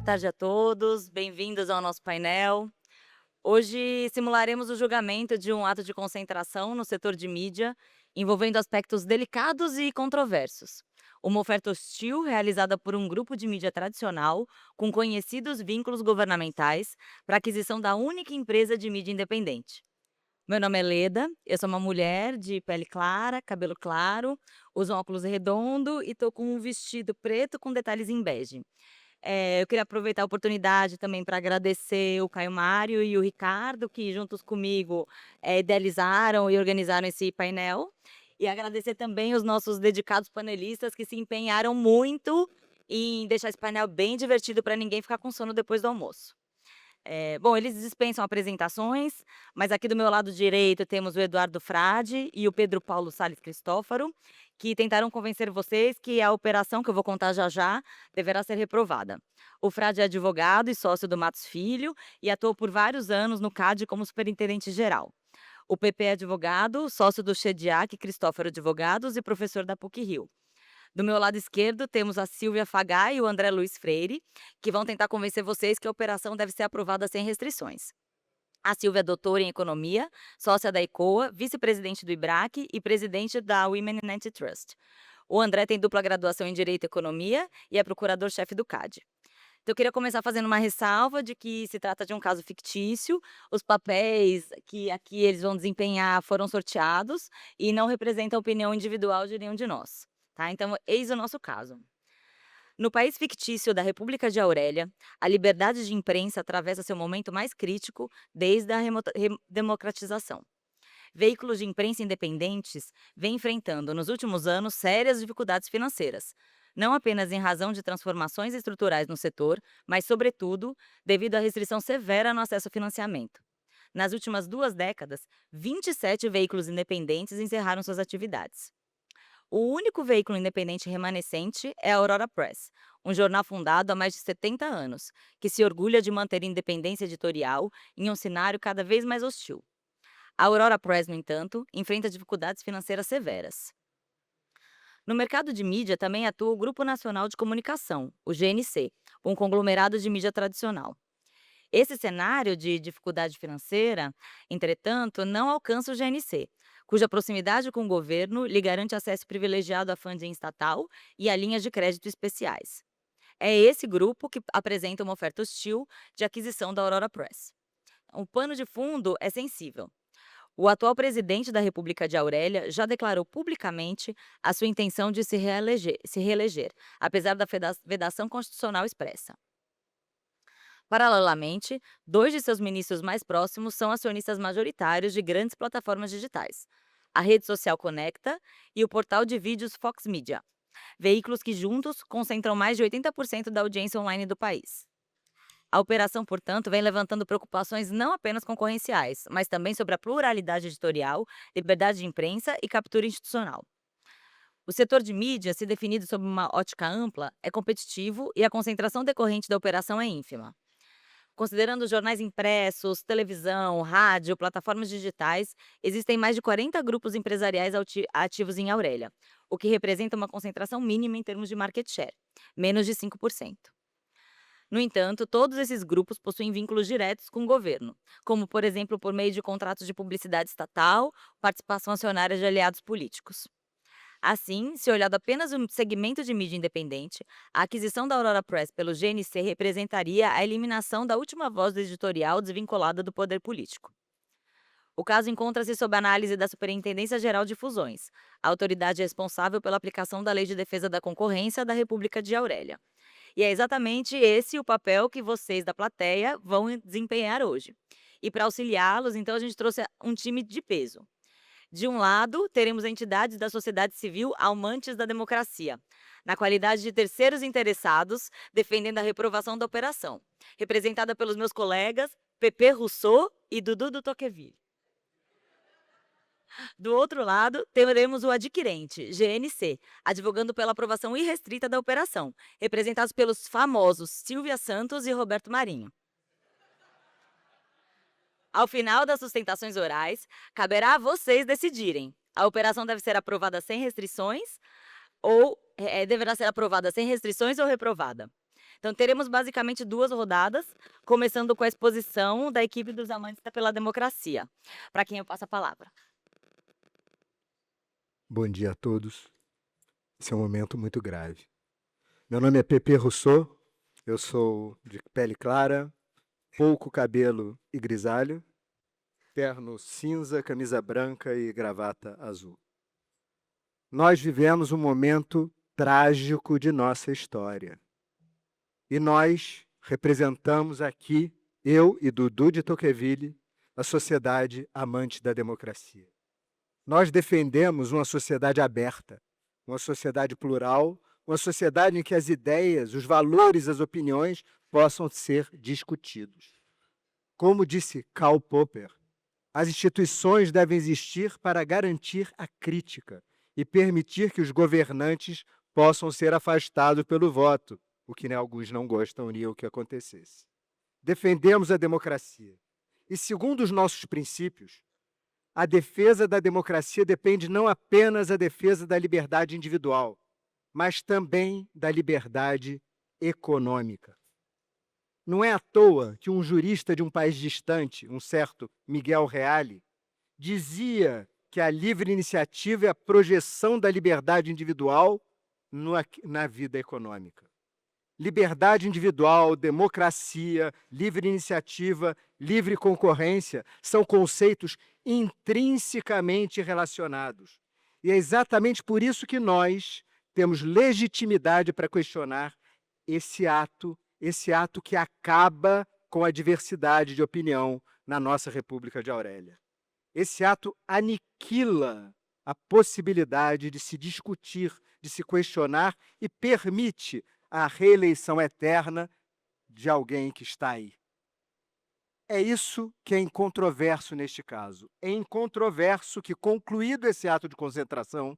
tarde a todos, bem-vindos ao nosso painel. Hoje simularemos o julgamento de um ato de concentração no setor de mídia, envolvendo aspectos delicados e controversos. Uma oferta hostil realizada por um grupo de mídia tradicional, com conhecidos vínculos governamentais, para aquisição da única empresa de mídia independente. Meu nome é Leda, eu sou uma mulher de pele clara, cabelo claro, uso um óculos redondo e estou com um vestido preto com detalhes em bege. Eu queria aproveitar a oportunidade também para agradecer o Caio Mário e o Ricardo, que juntos comigo, idealizaram e organizaram esse painel. E agradecer também os nossos dedicados panelistas que se empenharam muito em deixar esse painel bem divertido para ninguém ficar com sono depois do almoço. Bom, eles dispensam apresentações, mas aqui do meu lado direito temos o Eduardo Frade e o Pedro Paulo Sales Cristófaro, que tentaram convencer vocês que a operação, que eu vou contar já já, deverá ser reprovada. O Frade é advogado e sócio do Matos Filho e atuou por vários anos no CAD como superintendente geral. O PP é advogado, sócio do Shediac Cristófaro Advogados e professor da PUC-Rio. Do meu lado esquerdo, temos a Silvia Fagai e o André Luiz Freire, que vão tentar convencer vocês que a operação deve ser aprovada sem restrições. A Silvia é doutora em economia, sócia da ECOA, vice-presidente do IBRAC e presidente da Women in Antitrust. O André tem dupla graduação em Direito e Economia e é procurador-chefe do CAD. Então, eu queria começar fazendo uma ressalva de que se trata de um caso fictício, os papéis que aqui eles vão desempenhar foram sorteados e não representam a opinião individual de nenhum de nós. Tá? Então, eis o nosso caso. No país fictício da República de Aurélia, a liberdade de imprensa atravessa seu momento mais crítico desde a democratização. Veículos de imprensa independentes vêm enfrentando, nos últimos anos, sérias dificuldades financeiras, não apenas em razão de transformações estruturais no setor, mas, sobretudo, devido à restrição severa no acesso ao financiamento. Nas últimas 2 décadas, 27 veículos independentes encerraram suas atividades. O único veículo independente remanescente é a Aurora Press, um jornal fundado há mais de 70 anos, que se orgulha de manter independência editorial em um cenário cada vez mais hostil. A Aurora Press, no entanto, enfrenta dificuldades financeiras severas. No mercado de mídia também atua o Grupo Nacional de Comunicação, o GNC, um conglomerado de mídia tradicional. Esse cenário de dificuldade financeira, entretanto, não alcança o GNC, cuja proximidade com o governo lhe garante acesso privilegiado a funding estatal e a linhas de crédito especiais. É esse grupo que apresenta uma oferta hostil de aquisição da Aurora Press. O pano de fundo é sensível. O atual presidente da República de Aurélia já declarou publicamente a sua intenção de se reeleger, apesar da vedação constitucional expressa. Paralelamente, 2 de seus ministros mais próximos são acionistas majoritários de grandes plataformas digitais, a rede social Conecta e o portal de vídeos Fox Media, veículos que juntos concentram mais de 80% da audiência online do país. A operação, portanto, vem levantando preocupações não apenas concorrenciais, mas também sobre a pluralidade editorial, liberdade de imprensa e captura institucional. O setor de mídia, se definido sob uma ótica ampla, é competitivo e a concentração decorrente da operação é ínfima. Considerando jornais impressos, televisão, rádio, plataformas digitais, existem mais de 40 grupos empresariais ativos em Aurélia, o que representa uma concentração mínima em termos de market share, menos de 5%. No entanto, todos esses grupos possuem vínculos diretos com o governo, como, por exemplo, por meio de contratos de publicidade estatal, participação acionária de aliados políticos. Assim, se olhado apenas o segmento de mídia independente, a aquisição da Aurora Press pelo GNC representaria a eliminação da última voz do editorial desvinculada do poder político. O caso encontra-se sob análise da Superintendência Geral de Fusões, a autoridade responsável pela aplicação da Lei de Defesa da Concorrência da República de Aurélia. E é exatamente esse o papel que vocês da plateia vão desempenhar hoje. E para auxiliá-los, então, a gente trouxe um time de peso. De um lado, teremos entidades da sociedade civil amantes da democracia, na qualidade de terceiros interessados, defendendo a reprovação da operação, representada pelos meus colegas Pepe Rousseau e Dudu do Tocqueville. Do outro lado, teremos o adquirente, GNC, advogando pela aprovação irrestrita da operação, representados pelos famosos Silvia Santos e Roberto Marinho. Ao final das sustentações orais, caberá a vocês decidirem. A operação deve ser aprovada sem restrições ou deverá ser aprovada sem restrições ou reprovada. Então teremos basicamente 2 rodadas, começando com a exposição da equipe dos Amantes pela Democracia, para quem eu passo a palavra. Bom dia a todos. Esse é um momento muito grave. Meu nome é Pepe Rousseau, eu sou de pele clara, pouco cabelo e grisalho, terno cinza, camisa branca e gravata azul. Nós vivemos um momento trágico de nossa história. E nós representamos aqui, eu e Dudu de Tocqueville, a sociedade amante da democracia. Nós defendemos uma sociedade aberta, uma sociedade plural, uma sociedade em que as ideias, os valores, as opiniões possam ser discutidos. Como disse Karl Popper, as instituições devem existir para garantir a crítica e permitir que os governantes possam ser afastados pelo voto, o que alguns não gostariam que acontecesse. Defendemos a democracia. E, segundo os nossos princípios, a defesa da democracia depende não apenas da defesa da liberdade individual, mas também da liberdade econômica. Não é à toa que um jurista de um país distante, um certo Miguel Reale, dizia que a livre iniciativa é a projeção da liberdade individual na vida econômica. Liberdade individual, democracia, livre iniciativa, livre concorrência são conceitos intrinsecamente relacionados. E é exatamente por isso que nós temos legitimidade para questionar esse ato que acaba com a diversidade de opinião na nossa República de Aurélia. Esse ato aniquila a possibilidade de se discutir, de se questionar e permite a reeleição eterna de alguém que está aí. É isso que é incontroverso neste caso. É incontroverso que, concluído esse ato de concentração,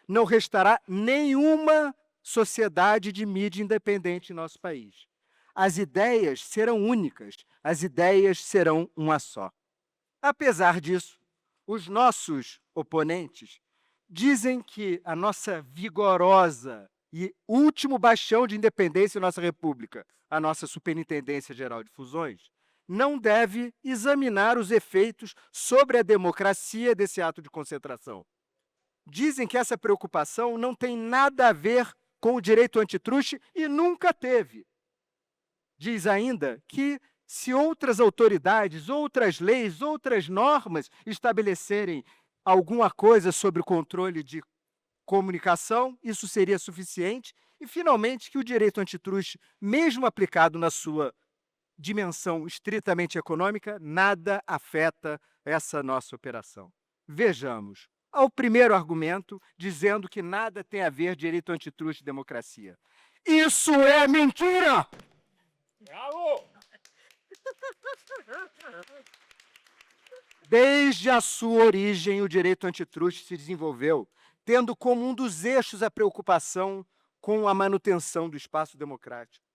não restará nenhuma sociedade de mídia independente em nosso país. As ideias serão únicas, as ideias serão uma só. Apesar disso, os nossos oponentes dizem que a nossa vigorosa e último bastião de independência da nossa República, a nossa Superintendência Geral de Fusões, não deve examinar os efeitos sobre a democracia desse ato de concentração. Dizem que essa preocupação não tem nada a ver com o direito antitruste e nunca teve. Diz ainda que se outras autoridades, outras leis, outras normas estabelecerem alguma coisa sobre o controle de comunicação, isso seria suficiente. E, finalmente, que o direito antitruste, mesmo aplicado na sua dimensão estritamente econômica, nada afeta essa nossa operação. Vejamos. Ao primeiro argumento, dizendo que nada tem a ver direito antitruste e democracia. Isso é mentira! Bravo! Desde a sua origem, o direito antitruste se desenvolveu, tendo como um dos eixos a preocupação com a manutenção do espaço democrático.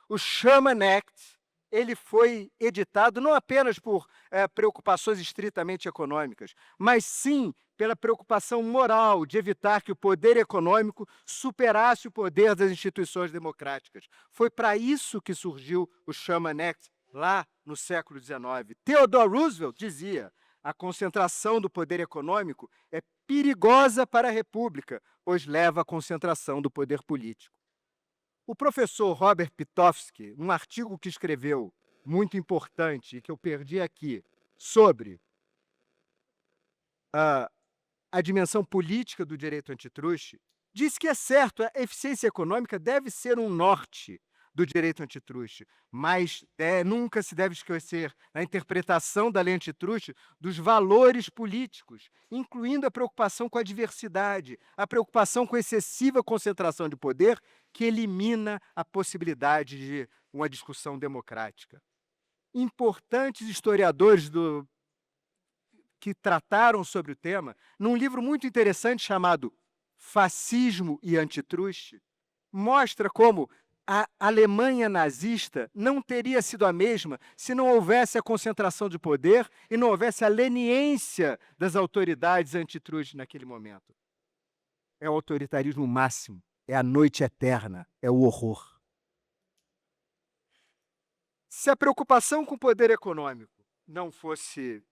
O Sherman Act, ele foi editado não apenas por preocupações estritamente econômicas, mas sim pela preocupação moral de evitar que o poder econômico superasse o poder das instituições democráticas. Foi para isso que surgiu o Sherman Act lá no século XIX. Theodore Roosevelt dizia: a concentração do poder econômico é perigosa para a República, pois leva à concentração do poder político. O professor Robert Pitofsky, num artigo que escreveu, muito importante, e que eu perdi aqui, sobre a dimensão política do direito antitruste, diz que é certo, a eficiência econômica deve ser um norte do direito antitruste, mas nunca se deve esquecer, na interpretação da lei antitruste, dos valores políticos, incluindo a preocupação com a diversidade, a preocupação com a excessiva concentração de poder, que elimina a possibilidade de uma discussão democrática. Importantes historiadores que trataram sobre o tema, num livro muito interessante chamado Fascismo e Antitruste, mostra como a Alemanha nazista não teria sido a mesma se não houvesse a concentração de poder e não houvesse a leniência das autoridades antitruste naquele momento. É o autoritarismo máximo, é a noite eterna, é o horror. Se a preocupação com o poder econômico não fosse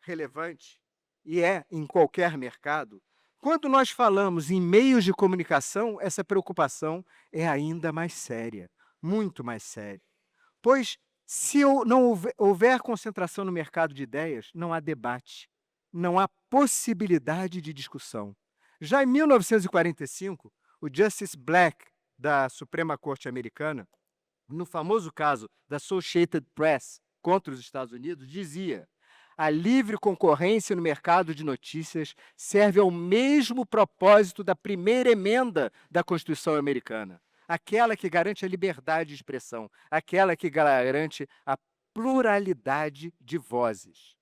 relevante, e é em qualquer mercado, quando nós falamos em meios de comunicação, essa preocupação é ainda mais séria, muito mais séria. Pois, se não houver concentração no mercado de ideias, não há debate, não há possibilidade de discussão. Já em 1945, o Justice Black, da Suprema Corte Americana, no famoso caso da Associated Press contra os Estados Unidos, dizia: a livre concorrência no mercado de notícias serve ao mesmo propósito da primeira emenda da Constituição americana, aquela que garante a liberdade de expressão, aquela que garante a pluralidade de vozes.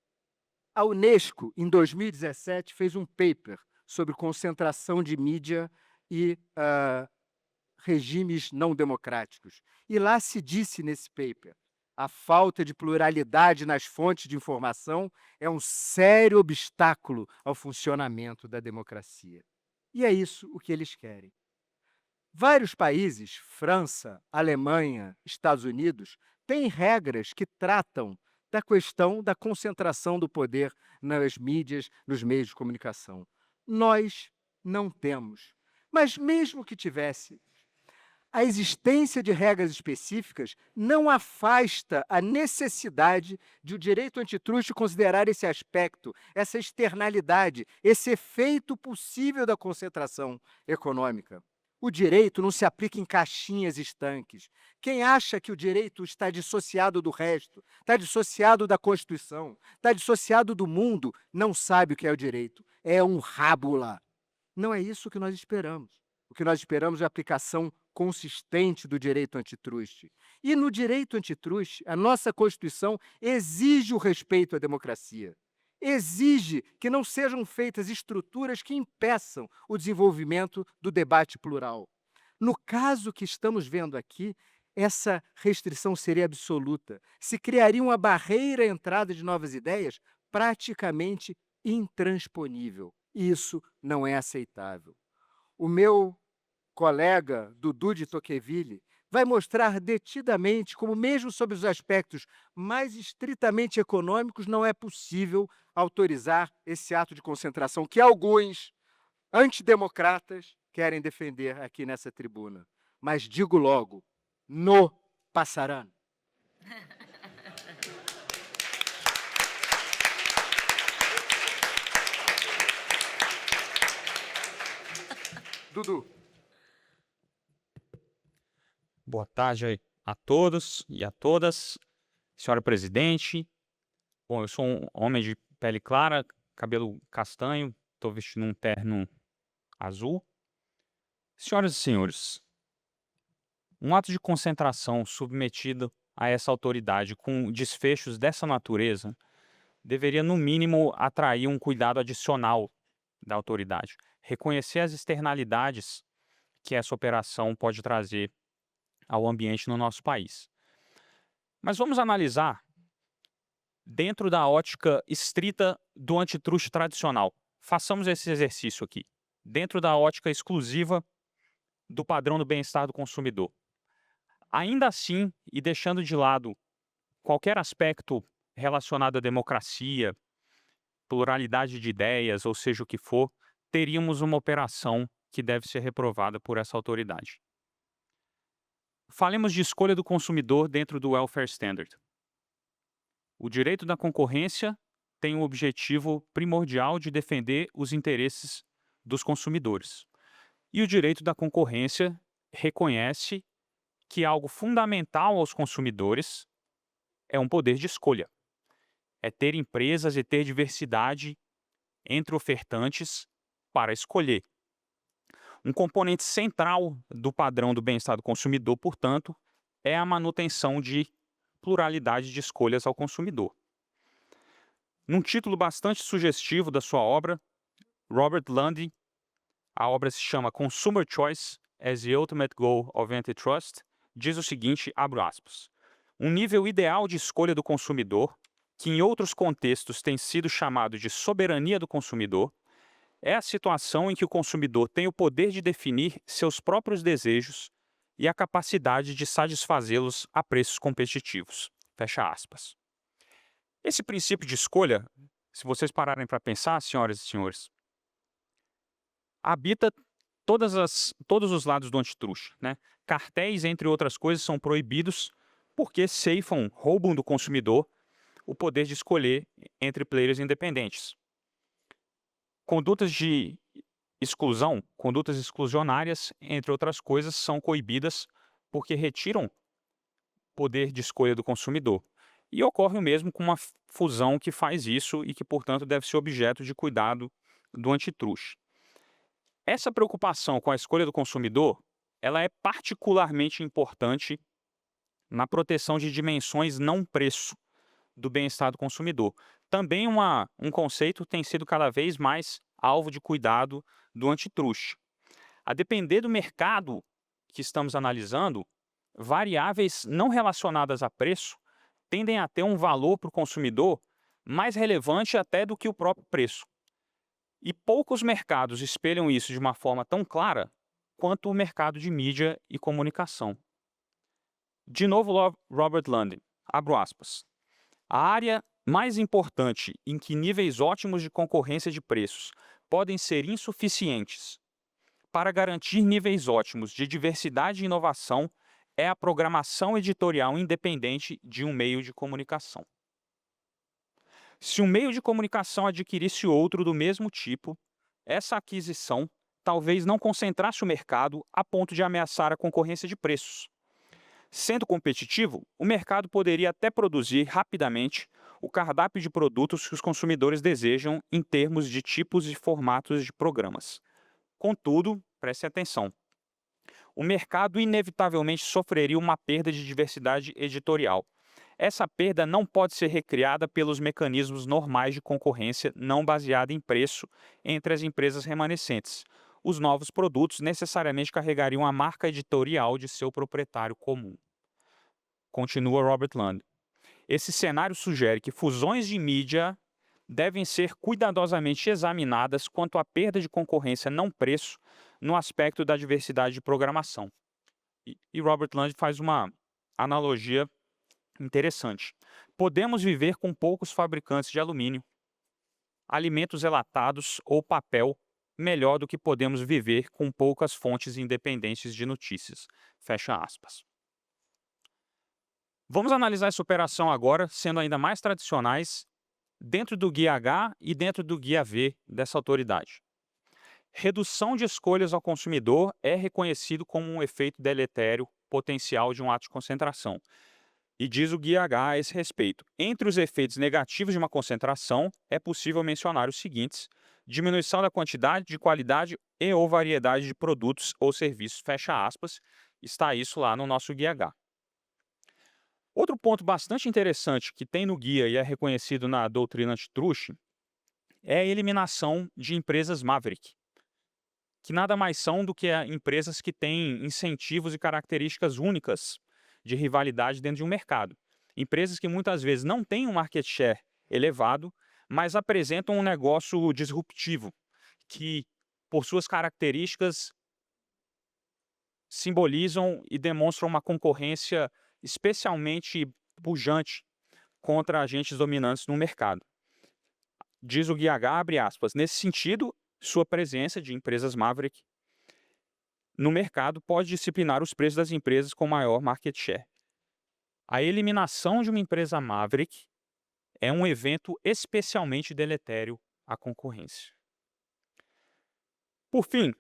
A Unesco, em 2017, fez um paper sobre concentração de mídia e regimes não democráticos. E lá se disse nesse paper: a falta de pluralidade nas fontes de informação é um sério obstáculo ao funcionamento da democracia. E é isso o que eles querem. Vários países, França, Alemanha, Estados Unidos, têm regras que tratam da questão da concentração do poder nas mídias, nos meios de comunicação. Nós não temos. Mas mesmo que tivesse, a existência de regras específicas não afasta a necessidade de o direito antitruste considerar esse aspecto, essa externalidade, esse efeito possível da concentração econômica. O direito não se aplica em caixinhas estanques. Quem acha que o direito está dissociado do resto, está dissociado da Constituição, está dissociado do mundo, não sabe o que é o direito. É um rábula. Não é isso que nós esperamos. O que nós esperamos é a aplicação consistente do direito antitruste. E no direito antitruste, a nossa Constituição exige o respeito à democracia. Exige que não sejam feitas estruturas que impeçam o desenvolvimento do debate plural. No caso que estamos vendo aqui, essa restrição seria absoluta. Se criaria uma barreira à entrada de novas ideias praticamente intransponível. Isso não é aceitável. O meu colega Dudu de Tocqueville vai mostrar detidamente como, mesmo sob os aspectos mais estritamente econômicos, não é possível autorizar esse ato de concentração que alguns antidemocratas querem defender aqui nessa tribuna. Mas digo logo, no passarán. Dudu. Boa tarde a todos e a todas. Senhora presidente, bom, eu sou um homem de pele clara, cabelo castanho, estou vestindo um terno azul. Senhoras e senhores, um ato de concentração submetido a essa autoridade com desfechos dessa natureza deveria, no mínimo, atrair um cuidado adicional da autoridade, reconhecer as externalidades que essa operação pode trazer ao ambiente no nosso país. Mas vamos analisar dentro da ótica estrita do antitruste tradicional. Façamos esse exercício aqui, dentro da ótica exclusiva do padrão do bem-estar do consumidor. Ainda assim, e deixando de lado qualquer aspecto relacionado à democracia, pluralidade de ideias, ou seja o que for, teríamos uma operação que deve ser reprovada por essa autoridade. Falemos de escolha do consumidor dentro do Welfare Standard. O direito da concorrência tem o objetivo primordial de defender os interesses dos consumidores. E o direito da concorrência reconhece que algo fundamental aos consumidores é um poder de escolha. É ter empresas e ter diversidade entre ofertantes para escolher. Um componente central do padrão do bem-estar do consumidor, portanto, é a manutenção de pluralidade de escolhas ao consumidor. Num título bastante sugestivo da sua obra, Robert Lundy, a obra se chama Consumer Choice as the Ultimate Goal of Antitrust, diz o seguinte, abro aspas, um nível ideal de escolha do consumidor, que em outros contextos tem sido chamado de soberania do consumidor, é a situação em que o consumidor tem o poder de definir seus próprios desejos e a capacidade de satisfazê-los a preços competitivos. Fecha aspas. Esse princípio de escolha, se vocês pararem para pensar, senhoras e senhores, habita todos os lados do antitruste, né? Cartéis, entre outras coisas, são proibidos porque ceifam, roubam do consumidor o poder de escolher entre players independentes. Condutas de exclusão, condutas exclusionárias, entre outras coisas, são coibidas porque retiram poder de escolha do consumidor. E ocorre o mesmo com uma fusão que faz isso e que, portanto, deve ser objeto de cuidado do antitruste. Essa preocupação com a escolha do consumidor, ela é particularmente importante na proteção de dimensões não preço do bem-estar do consumidor. Também um conceito tem sido cada vez mais alvo de cuidado do antitruste. A depender do mercado que estamos analisando, variáveis não relacionadas a preço tendem a ter um valor para o consumidor mais relevante até do que o próprio preço. E poucos mercados espelham isso de uma forma tão clara quanto o mercado de mídia e comunicação. De novo, Robert Lund, abro aspas. A área mais importante em que níveis ótimos de concorrência de preços podem ser insuficientes para garantir níveis ótimos de diversidade e inovação é a programação editorial independente de um meio de comunicação. Se um meio de comunicação adquirisse outro do mesmo tipo, essa aquisição talvez não concentrasse o mercado a ponto de ameaçar a concorrência de preços. Sendo competitivo, o mercado poderia até produzir rapidamente o cardápio de produtos que os consumidores desejam em termos de tipos e formatos de programas. Contudo, preste atenção, o mercado inevitavelmente sofreria uma perda de diversidade editorial. Essa perda não pode ser recriada pelos mecanismos normais de concorrência não baseada em preço entre as empresas remanescentes. Os novos produtos necessariamente carregariam a marca editorial de seu proprietário comum. Continua Robert Lund. Esse cenário sugere que fusões de mídia devem ser cuidadosamente examinadas quanto à perda de concorrência não preço no aspecto da diversidade de programação. E Robert Lund faz uma analogia interessante. Podemos viver com poucos fabricantes de alumínio, alimentos enlatados ou papel melhor do que podemos viver com poucas fontes independentes de notícias. Fecha aspas. Vamos analisar essa operação agora, sendo ainda mais tradicionais, dentro do Guia H e dentro do Guia V dessa autoridade. Redução de escolhas ao consumidor é reconhecido como um efeito deletério potencial de um ato de concentração. E diz o Guia H a esse respeito. Entre os efeitos negativos de uma concentração, é possível mencionar os seguintes: diminuição da quantidade, de qualidade e ou variedade de produtos ou serviços, fecha aspas. Está isso lá no nosso Guia H. Outro ponto bastante interessante que tem no guia e é reconhecido na doutrina antitruste é a eliminação de empresas Maverick, que nada mais são do que empresas que têm incentivos e características únicas de rivalidade dentro de um mercado. Empresas que muitas vezes não têm um market share elevado, mas apresentam um negócio disruptivo, que, por suas características, simbolizam e demonstram uma concorrência especialmente pujante contra agentes dominantes no mercado. Diz o Guia H, abre aspas, nesse sentido, sua presença de empresas Maverick no mercado pode disciplinar os preços das empresas com maior market share. A eliminação de uma empresa Maverick é um evento especialmente deletério à concorrência. Por fim,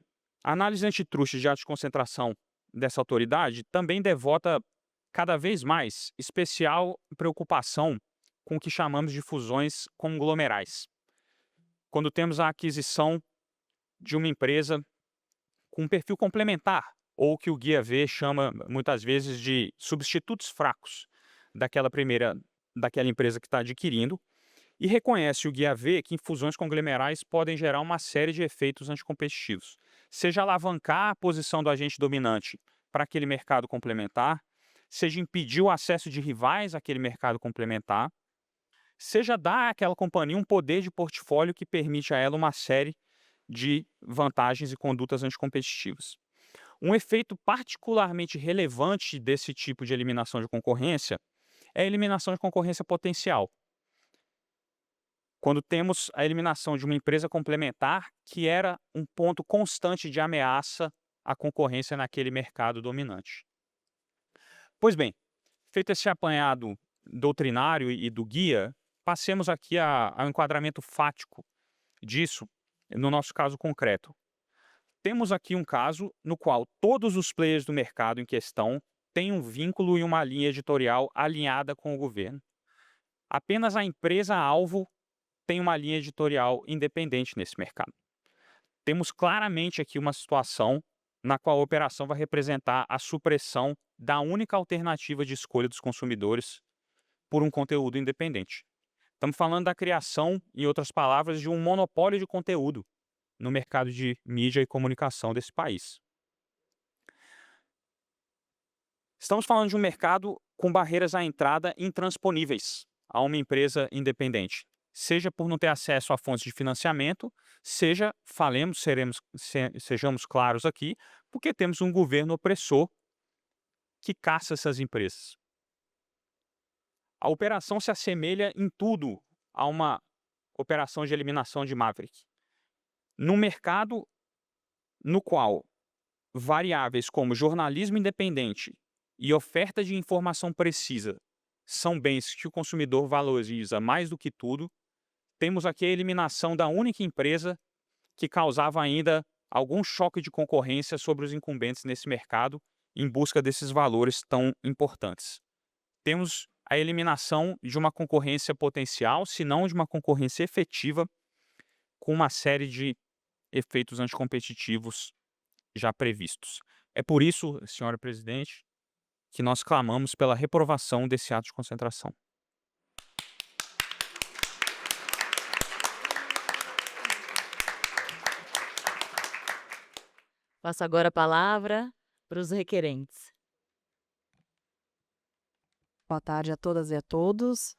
a análise antitruste de atos de concentração dessa autoridade também devota cada vez mais especial preocupação com o que chamamos de fusões conglomerais. Quando temos a aquisição de uma empresa com um perfil complementar, ou que o Guia V chama muitas vezes de substitutos fracos daquela empresa que está adquirindo, e reconhece o Guia V que fusões conglomerais podem gerar uma série de efeitos anticompetitivos, seja alavancar a posição do agente dominante para aquele mercado complementar, seja impedir o acesso de rivais àquele mercado complementar, seja dar àquela companhia um poder de portfólio que permite a ela uma série de vantagens e condutas anticompetitivas. Um efeito particularmente relevante desse tipo de eliminação de concorrência é a eliminação de concorrência potencial. Quando temos a eliminação de uma empresa complementar que era um ponto constante de ameaça à concorrência naquele mercado dominante. Pois bem, feito esse apanhado doutrinário e do guia, passemos aqui ao enquadramento fático disso no nosso caso concreto. Temos aqui um caso no qual todos os players do mercado em questão têm um vínculo e uma linha editorial alinhada com o governo. Apenas a empresa-alvo tem uma linha editorial independente nesse mercado. Temos claramente aqui uma situação na qual a operação vai representar a supressão da única alternativa de escolha dos consumidores por um conteúdo independente. Estamos falando da criação, em outras palavras, de um monopólio de conteúdo no mercado de mídia e comunicação desse país. Estamos falando de um mercado com barreiras à entrada intransponíveis a uma empresa independente, seja por não ter acesso a fontes de financiamento, seja, sejamos claros aqui, porque temos um governo opressor que caça essas empresas. A operação se assemelha em tudo a uma operação de eliminação de Maverick. Num mercado no qual variáveis como jornalismo independente e oferta de informação precisa são bens que o consumidor valoriza mais do que tudo, temos aqui a eliminação da única empresa que causava ainda algum choque de concorrência sobre os incumbentes nesse mercado em busca desses valores tão importantes. Temos a eliminação de uma concorrência potencial, se não de uma concorrência efetiva, com uma série de efeitos anticompetitivos já previstos. É por isso, senhora presidente, que nós clamamos pela reprovação desse ato de concentração. Passo agora a palavra para os requerentes. Boa tarde a todas e a todos.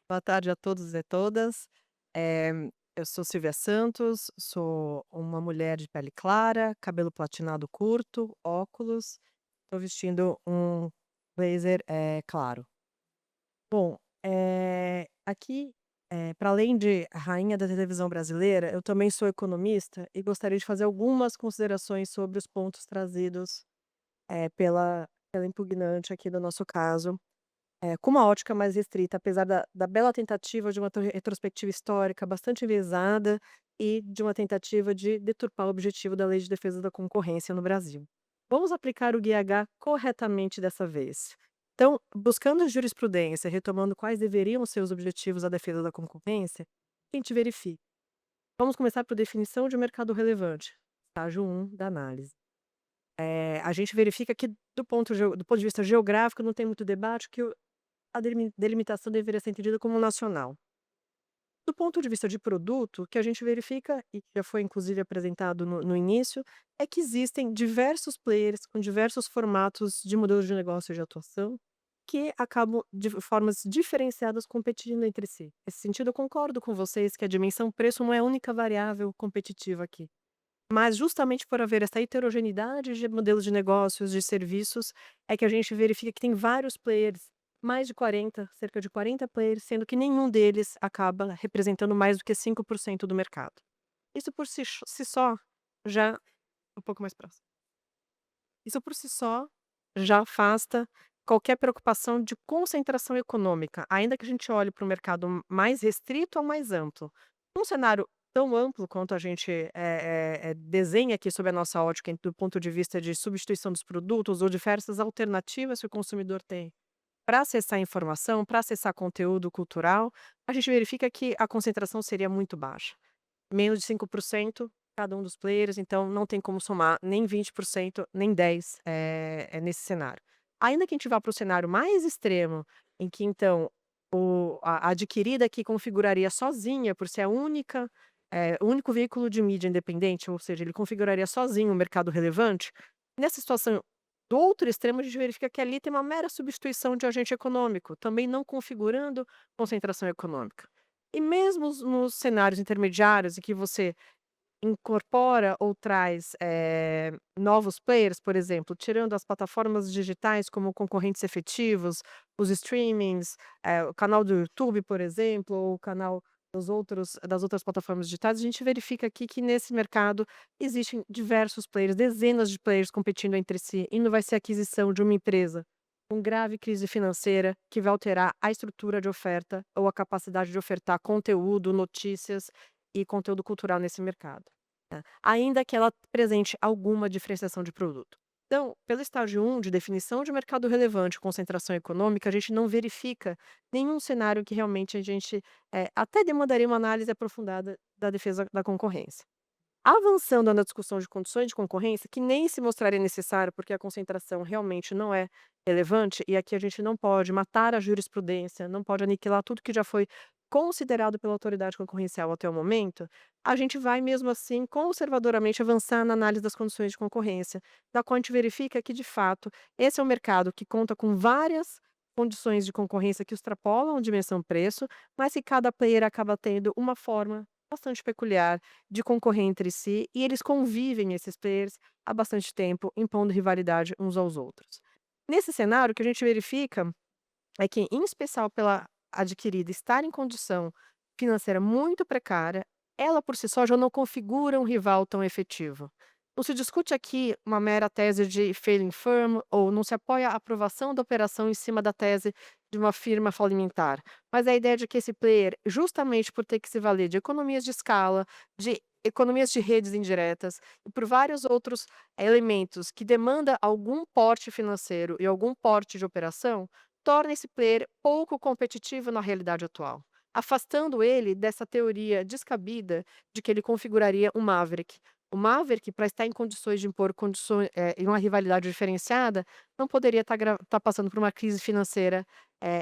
Boa tarde a todos e todas. Eu sou Silvia Santos, sou uma mulher de pele clara, cabelo platinado curto, óculos. Estou vestindo um blazer claro. Bom, aqui, para além de rainha da televisão brasileira, eu também sou economista e gostaria de fazer algumas considerações sobre os pontos trazidos pela impugnante aqui do nosso caso, com uma ótica mais restrita, apesar da bela tentativa de uma retrospectiva histórica bastante enviesada e de uma tentativa de deturpar o objetivo da Lei de Defesa da Concorrência no Brasil. Vamos aplicar o Guia H corretamente dessa vez. Então, buscando jurisprudência, retomando quais deveriam ser os objetivos da defesa da concorrência, a gente verifica. Vamos começar por definição de mercado relevante, estágio 1 da análise. A gente verifica que, do ponto de vista geográfico, não tem muito debate, que a delimitação deveria ser entendida como nacional. Do ponto de vista de produto, o que a gente verifica, e que já foi inclusive apresentado no início, é que existem diversos players com diversos formatos de modelos de negócio e de atuação que acabam de formas diferenciadas competindo entre si. Nesse sentido, eu concordo com vocês que a dimensão preço não é a única variável competitiva aqui. Mas justamente por haver essa heterogeneidade de modelos de negócios, de serviços, é que a gente verifica que tem vários players, mais de 40, cerca de 40 players, sendo que nenhum deles acaba representando mais do que 5% do mercado. Isso por si só já um pouco mais próximo. Isso por si só já afasta qualquer preocupação de concentração econômica, ainda que a gente olhe para o mercado mais restrito ou mais amplo. Num cenário tão amplo quanto a gente desenha aqui sob a nossa ótica, do ponto de vista de substituição dos produtos ou diversas alternativas que o consumidor tem para acessar informação, para acessar conteúdo cultural, a gente verifica que a concentração seria muito baixa. Menos de 5% cada um dos players, então não tem como somar nem 20%, nem 10% nesse cenário. Ainda que a gente vá para o cenário mais extremo, em que então a adquirida que configuraria sozinha, por ser o único veículo de mídia independente, ou seja, ele configuraria sozinho o mercado relevante, nessa situação do outro extremo, a gente verifica que ali tem uma mera substituição de agente econômico, também não configurando concentração econômica. E mesmo nos cenários intermediários em que você incorpora ou traz, novos players, por exemplo, tirando as plataformas digitais como concorrentes efetivos, os streamings, o canal do YouTube, por exemplo, ou o canal das outras plataformas digitais, a gente verifica aqui que nesse mercado existem diversos players, dezenas de players competindo entre si, e não vai ser a aquisição de uma empresa com grave crise financeira que vai alterar a estrutura de oferta ou a capacidade de ofertar conteúdo, notícias e conteúdo cultural nesse mercado, né, ainda que ela apresente alguma diferenciação de produto. Então, pelo estágio 1 de definição de mercado relevante e concentração econômica, a gente não verifica nenhum cenário que realmente a gente, até demandaria uma análise aprofundada da defesa da concorrência. Avançando na discussão de condições de concorrência, que nem se mostraria necessário, porque a concentração realmente não é relevante, e aqui a gente não pode matar a jurisprudência, não pode aniquilar tudo que já foi considerado pela autoridade concorrencial até o momento, a gente vai mesmo assim conservadoramente avançar na análise das condições de concorrência, da qual a gente verifica que de fato esse é um mercado que conta com várias condições de concorrência que extrapolam a dimensão preço, mas que cada player acaba tendo uma forma bastante peculiar de concorrer entre si, e eles convivem, esses players, há bastante tempo, impondo rivalidade uns aos outros. Nesse cenário, o que a gente verifica é que, em especial pela adquirida estar em condição financeira muito precária, ela por si só já não configura um rival tão efetivo. Não se discute aqui uma mera tese de failing firm ou não se apoia a aprovação da operação em cima da tese de uma firma falimentar, mas a ideia de que esse player, justamente por ter que se valer de economias de escala, de economias de redes indiretas e por vários outros elementos que demanda algum porte financeiro e algum porte de operação, torna esse player pouco competitivo na realidade atual, afastando ele dessa teoria descabida de que ele configuraria um Maverick. O Maverick, para estar em condições de impor condições, em uma rivalidade diferenciada, não poderia estar passando por uma crise financeira,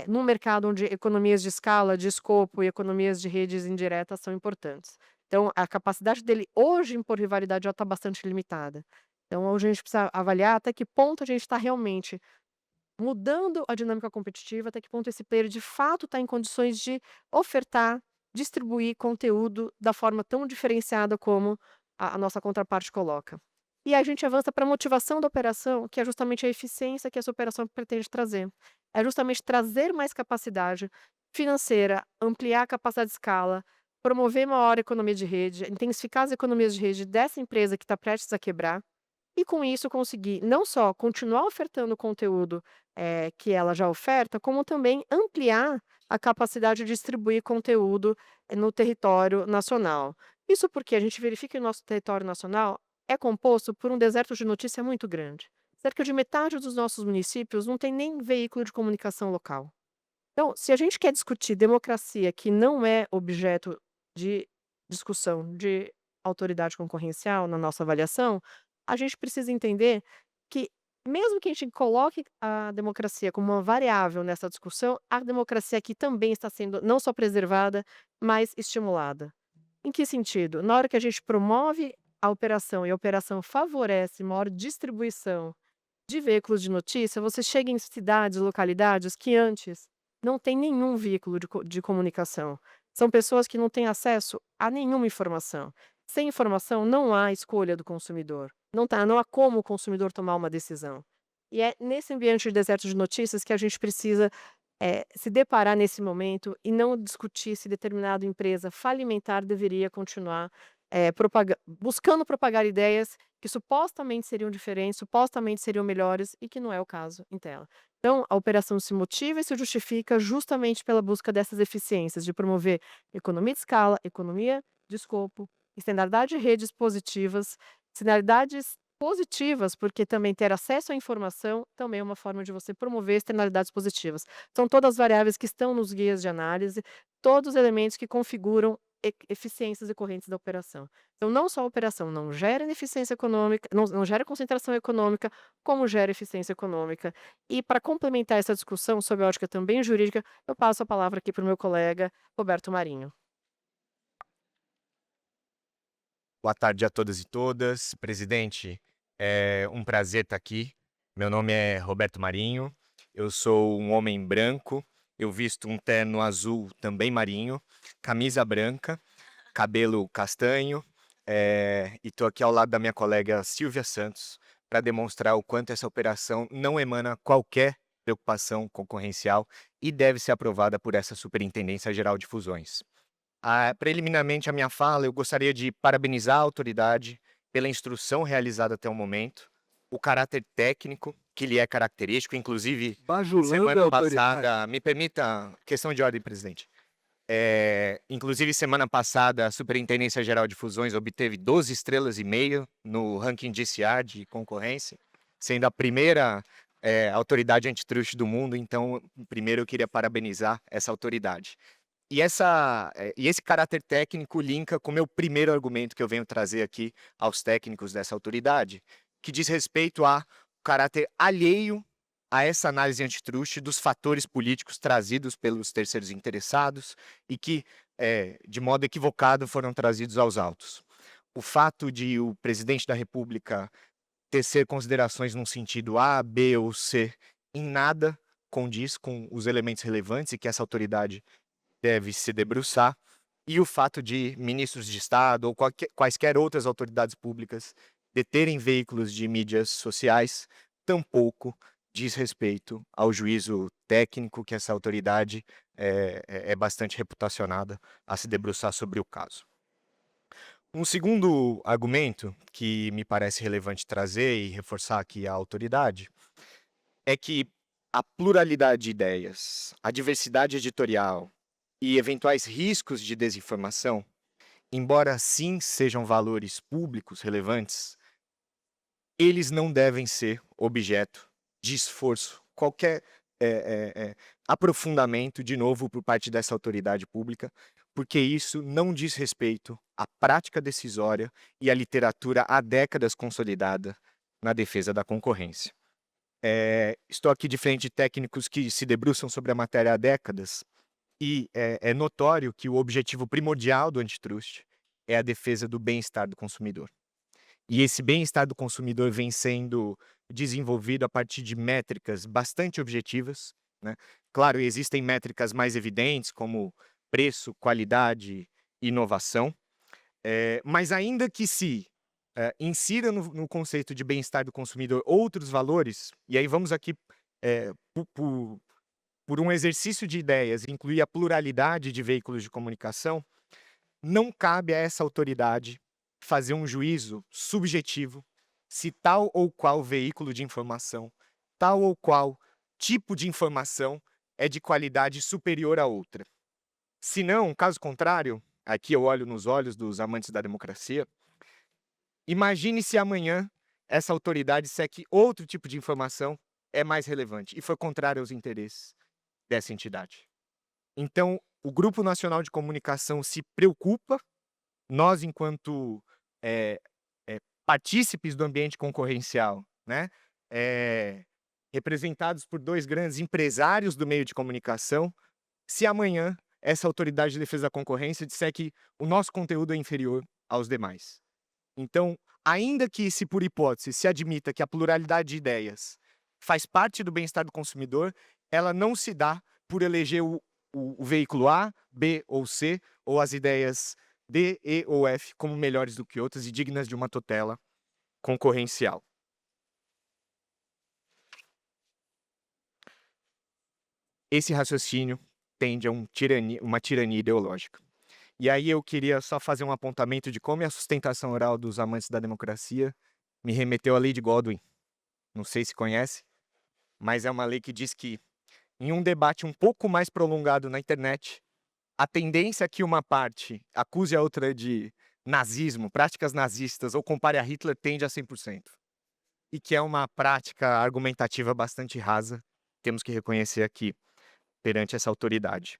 num mercado onde economias de escala, de escopo e economias de redes indiretas são importantes. Então, a capacidade dele hoje impor rivalidade já está bastante limitada. Então, hoje a gente precisa avaliar até que ponto a gente está realmente mudando a dinâmica competitiva, até que ponto esse player de fato está em condições de ofertar, distribuir conteúdo da forma tão diferenciada como a nossa contraparte coloca. E a gente avança para a motivação da operação, que é justamente a eficiência que essa operação pretende trazer. É justamente trazer mais capacidade financeira, ampliar a capacidade de escala, promover maior economia de rede, intensificar as economias de rede dessa empresa que está prestes a quebrar, e com isso conseguir não só continuar ofertando o conteúdo, que ela já oferta, como também ampliar a capacidade de distribuir conteúdo, no território nacional. Isso porque a gente verifica que o nosso território nacional é composto por um deserto de notícia muito grande. Cerca de metade dos nossos municípios não tem nem veículo de comunicação local. Então, se a gente quer discutir democracia, que não é objeto de discussão de autoridade concorrencial na nossa avaliação, a gente precisa entender que, mesmo que a gente coloque a democracia como uma variável nessa discussão, a democracia aqui também está sendo não só preservada, mas estimulada. Em que sentido? Na hora que a gente promove a operação e a operação favorece maior distribuição de veículos de notícia, você chega em cidades, localidades que antes não tem nenhum veículo de comunicação. São pessoas que não têm acesso a nenhuma informação. Sem informação não há escolha do consumidor. Não há como o consumidor tomar uma decisão. E é nesse ambiente de deserto de notícias que a gente precisa, se deparar nesse momento e não discutir se determinada empresa falimentar deveria continuar, buscando propagar ideias que supostamente seriam diferentes, supostamente seriam melhores e que não é o caso em tela. Então, a operação se motiva e se justifica justamente pela busca dessas eficiências, de promover economia de escala, economia de escopo, externalidade de redes positivas, externalidades positivas, porque também ter acesso à informação também é uma forma de você promover externalidades positivas. São todas variáveis que estão nos guias de análise, todos os elementos que configuram eficiências decorrentes da operação. Então, não só a operação não gera ineficiência econômica, não gera concentração econômica, como gera eficiência econômica. E para complementar essa discussão sobre ótica também jurídica, eu passo a palavra aqui para o meu colega Roberto Marinho. Boa tarde a todas e todas. Presidente, é um prazer estar aqui. Meu nome é Roberto Marinho, eu sou um homem branco Eu visto um terno azul, também marinho, camisa branca, cabelo castanho, e estou aqui ao lado da minha colega Silvia Santos para demonstrar o quanto essa operação não emana qualquer preocupação concorrencial e deve ser aprovada por essa Superintendência Geral de Fusões. Preliminarmente à minha fala, eu gostaria de parabenizar a autoridade pela instrução realizada até o momento, o caráter técnico que lhe é característico, inclusive Bajulando a semana autoridade. passada, me permita, questão de ordem, presidente. Inclusive, semana passada, a Superintendência Geral de Fusões obteve 12 estrelas e meio no ranking GCA de concorrência, sendo a primeira autoridade antitruste do mundo. Então, primeiro eu queria parabenizar essa autoridade. E esse caráter técnico linka com o meu primeiro argumento que eu venho trazer aqui aos técnicos dessa autoridade, que diz respeito ao caráter alheio a essa análise antitruste dos fatores políticos trazidos pelos terceiros interessados e que, de modo equivocado, foram trazidos aos autos. O fato de o presidente da República tecer considerações num sentido A, B ou C em nada condiz com os elementos relevantes e que essa autoridade deve se debruçar, e o fato de ministros de Estado ou quaisquer outras autoridades públicas deterem veículos de mídias sociais tampouco diz respeito ao juízo técnico que essa autoridade é bastante reputacionada a se debruçar sobre o caso. Um segundo argumento que me parece relevante trazer e reforçar aqui a autoridade é que a pluralidade de ideias, a diversidade editorial e eventuais riscos de desinformação, embora sim sejam valores públicos relevantes, eles não devem ser objeto de esforço, qualquer aprofundamento, de novo, por parte dessa autoridade pública, porque isso não diz respeito à prática decisória e à literatura há décadas consolidada na defesa da concorrência. Estou aqui de frente de técnicos que se debruçam sobre a matéria há décadas, e é notório que o objetivo primordial do antitruste é a defesa do bem-estar do consumidor. E esse bem-estar do consumidor vem sendo desenvolvido a partir de métricas bastante objetivas, né? Claro, existem métricas mais evidentes, como preço, qualidade, inovação, mas ainda que se insira no conceito de bem-estar do consumidor outros valores, e aí vamos aqui por um exercício de ideias, incluir a pluralidade de veículos de comunicação, não cabe a essa autoridade fazer um juízo subjetivo se tal ou qual veículo de informação, tal ou qual tipo de informação é de qualidade superior a outra. Se não, caso contrário, aqui eu olho nos olhos dos amantes da democracia, imagine se amanhã essa autoridade disser que outro tipo de informação é mais relevante e for contrário aos interesses dessa entidade. Então, o Grupo Nacional de Comunicação se preocupa, nós, enquanto partícipes do ambiente concorrencial, né, representados por dois grandes empresários do meio de comunicação, se amanhã essa autoridade de defesa da concorrência disser que o nosso conteúdo é inferior aos demais. Então, ainda que, se por hipótese, se admita que a pluralidade de ideias faz parte do bem-estar do consumidor, ela não se dá por eleger o veículo A, B ou C, ou as ideias D, E ou F como melhores do que outras e dignas de uma tutela concorrencial. Esse raciocínio tende a uma tirania ideológica. E aí eu queria só fazer um apontamento de como a sustentação oral dos amantes da democracia me remeteu à lei de Godwin. Não sei se conhece, mas é uma lei que diz que, em um debate um pouco mais prolongado na internet, a tendência é que uma parte acuse a outra de nazismo, práticas nazistas, ou compare a Hitler, tende a 100%. E que é uma prática argumentativa bastante rasa, temos que reconhecer aqui, perante essa autoridade.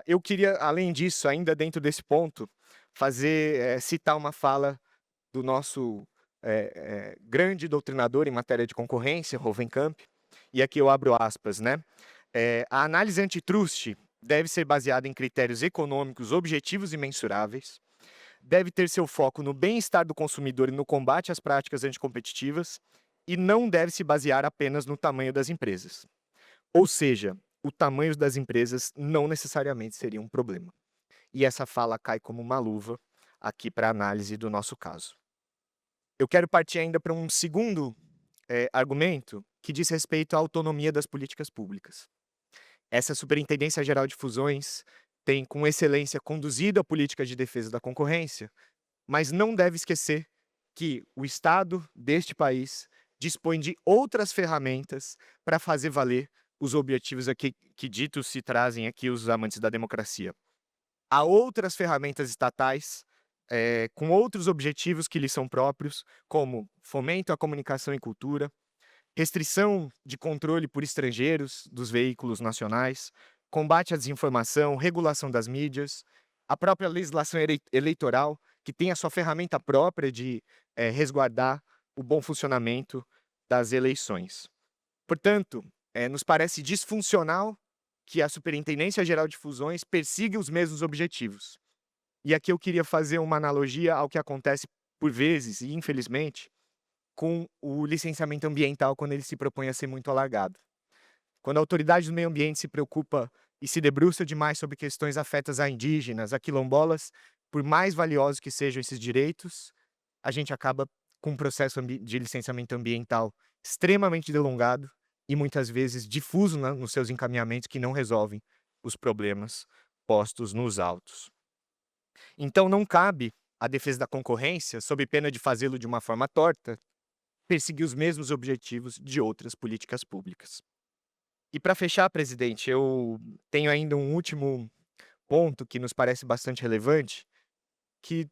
Eu queria, além disso, ainda dentro desse ponto, citar uma fala do nosso grande doutrinador em matéria de concorrência, Hovenkamp, e aqui eu abro aspas, né? A análise antitruste deve ser baseada em critérios econômicos objetivos e mensuráveis, deve ter seu foco no bem-estar do consumidor e no combate às práticas anticompetitivas, e não deve se basear apenas no tamanho das empresas. Ou seja, o tamanho das empresas não necessariamente seria um problema. E essa fala cai como uma luva aqui para a análise do nosso caso. Eu quero partir ainda para um segundo argumento que diz respeito à autonomia das políticas públicas. Essa Superintendência Geral de Fusões tem, com excelência, conduzido a política de defesa da concorrência, mas não deve esquecer que o Estado deste país dispõe de outras ferramentas para fazer valer os objetivos aqui que ditos se trazem aqui os amantes da democracia. Há outras ferramentas estatais com outros objetivos que lhes são próprios, como fomento à comunicação e cultura, restrição de controle por estrangeiros dos veículos nacionais, combate à desinformação, regulação das mídias, a própria legislação eleitoral, que tem a sua ferramenta própria de resguardar o bom funcionamento das eleições. Portanto, nos parece disfuncional que a Superintendência Geral de Fusões persiga os mesmos objetivos. E aqui eu queria fazer uma analogia ao que acontece por vezes, e infelizmente, com o licenciamento ambiental quando ele se propõe a ser muito alargado. Quando a autoridade do meio ambiente se preocupa e se debruça demais sobre questões afetas a indígenas, a quilombolas, por mais valiosos que sejam esses direitos, a gente acaba com um processo de licenciamento ambiental extremamente delongado e muitas vezes difuso nos seus encaminhamentos que não resolvem os problemas postos nos autos. Então não cabe à defesa da concorrência, sob pena de fazê-lo de uma forma torta, perseguir os mesmos objetivos de outras políticas públicas. E para fechar, presidente, eu tenho ainda um último ponto que nos parece bastante relevante, que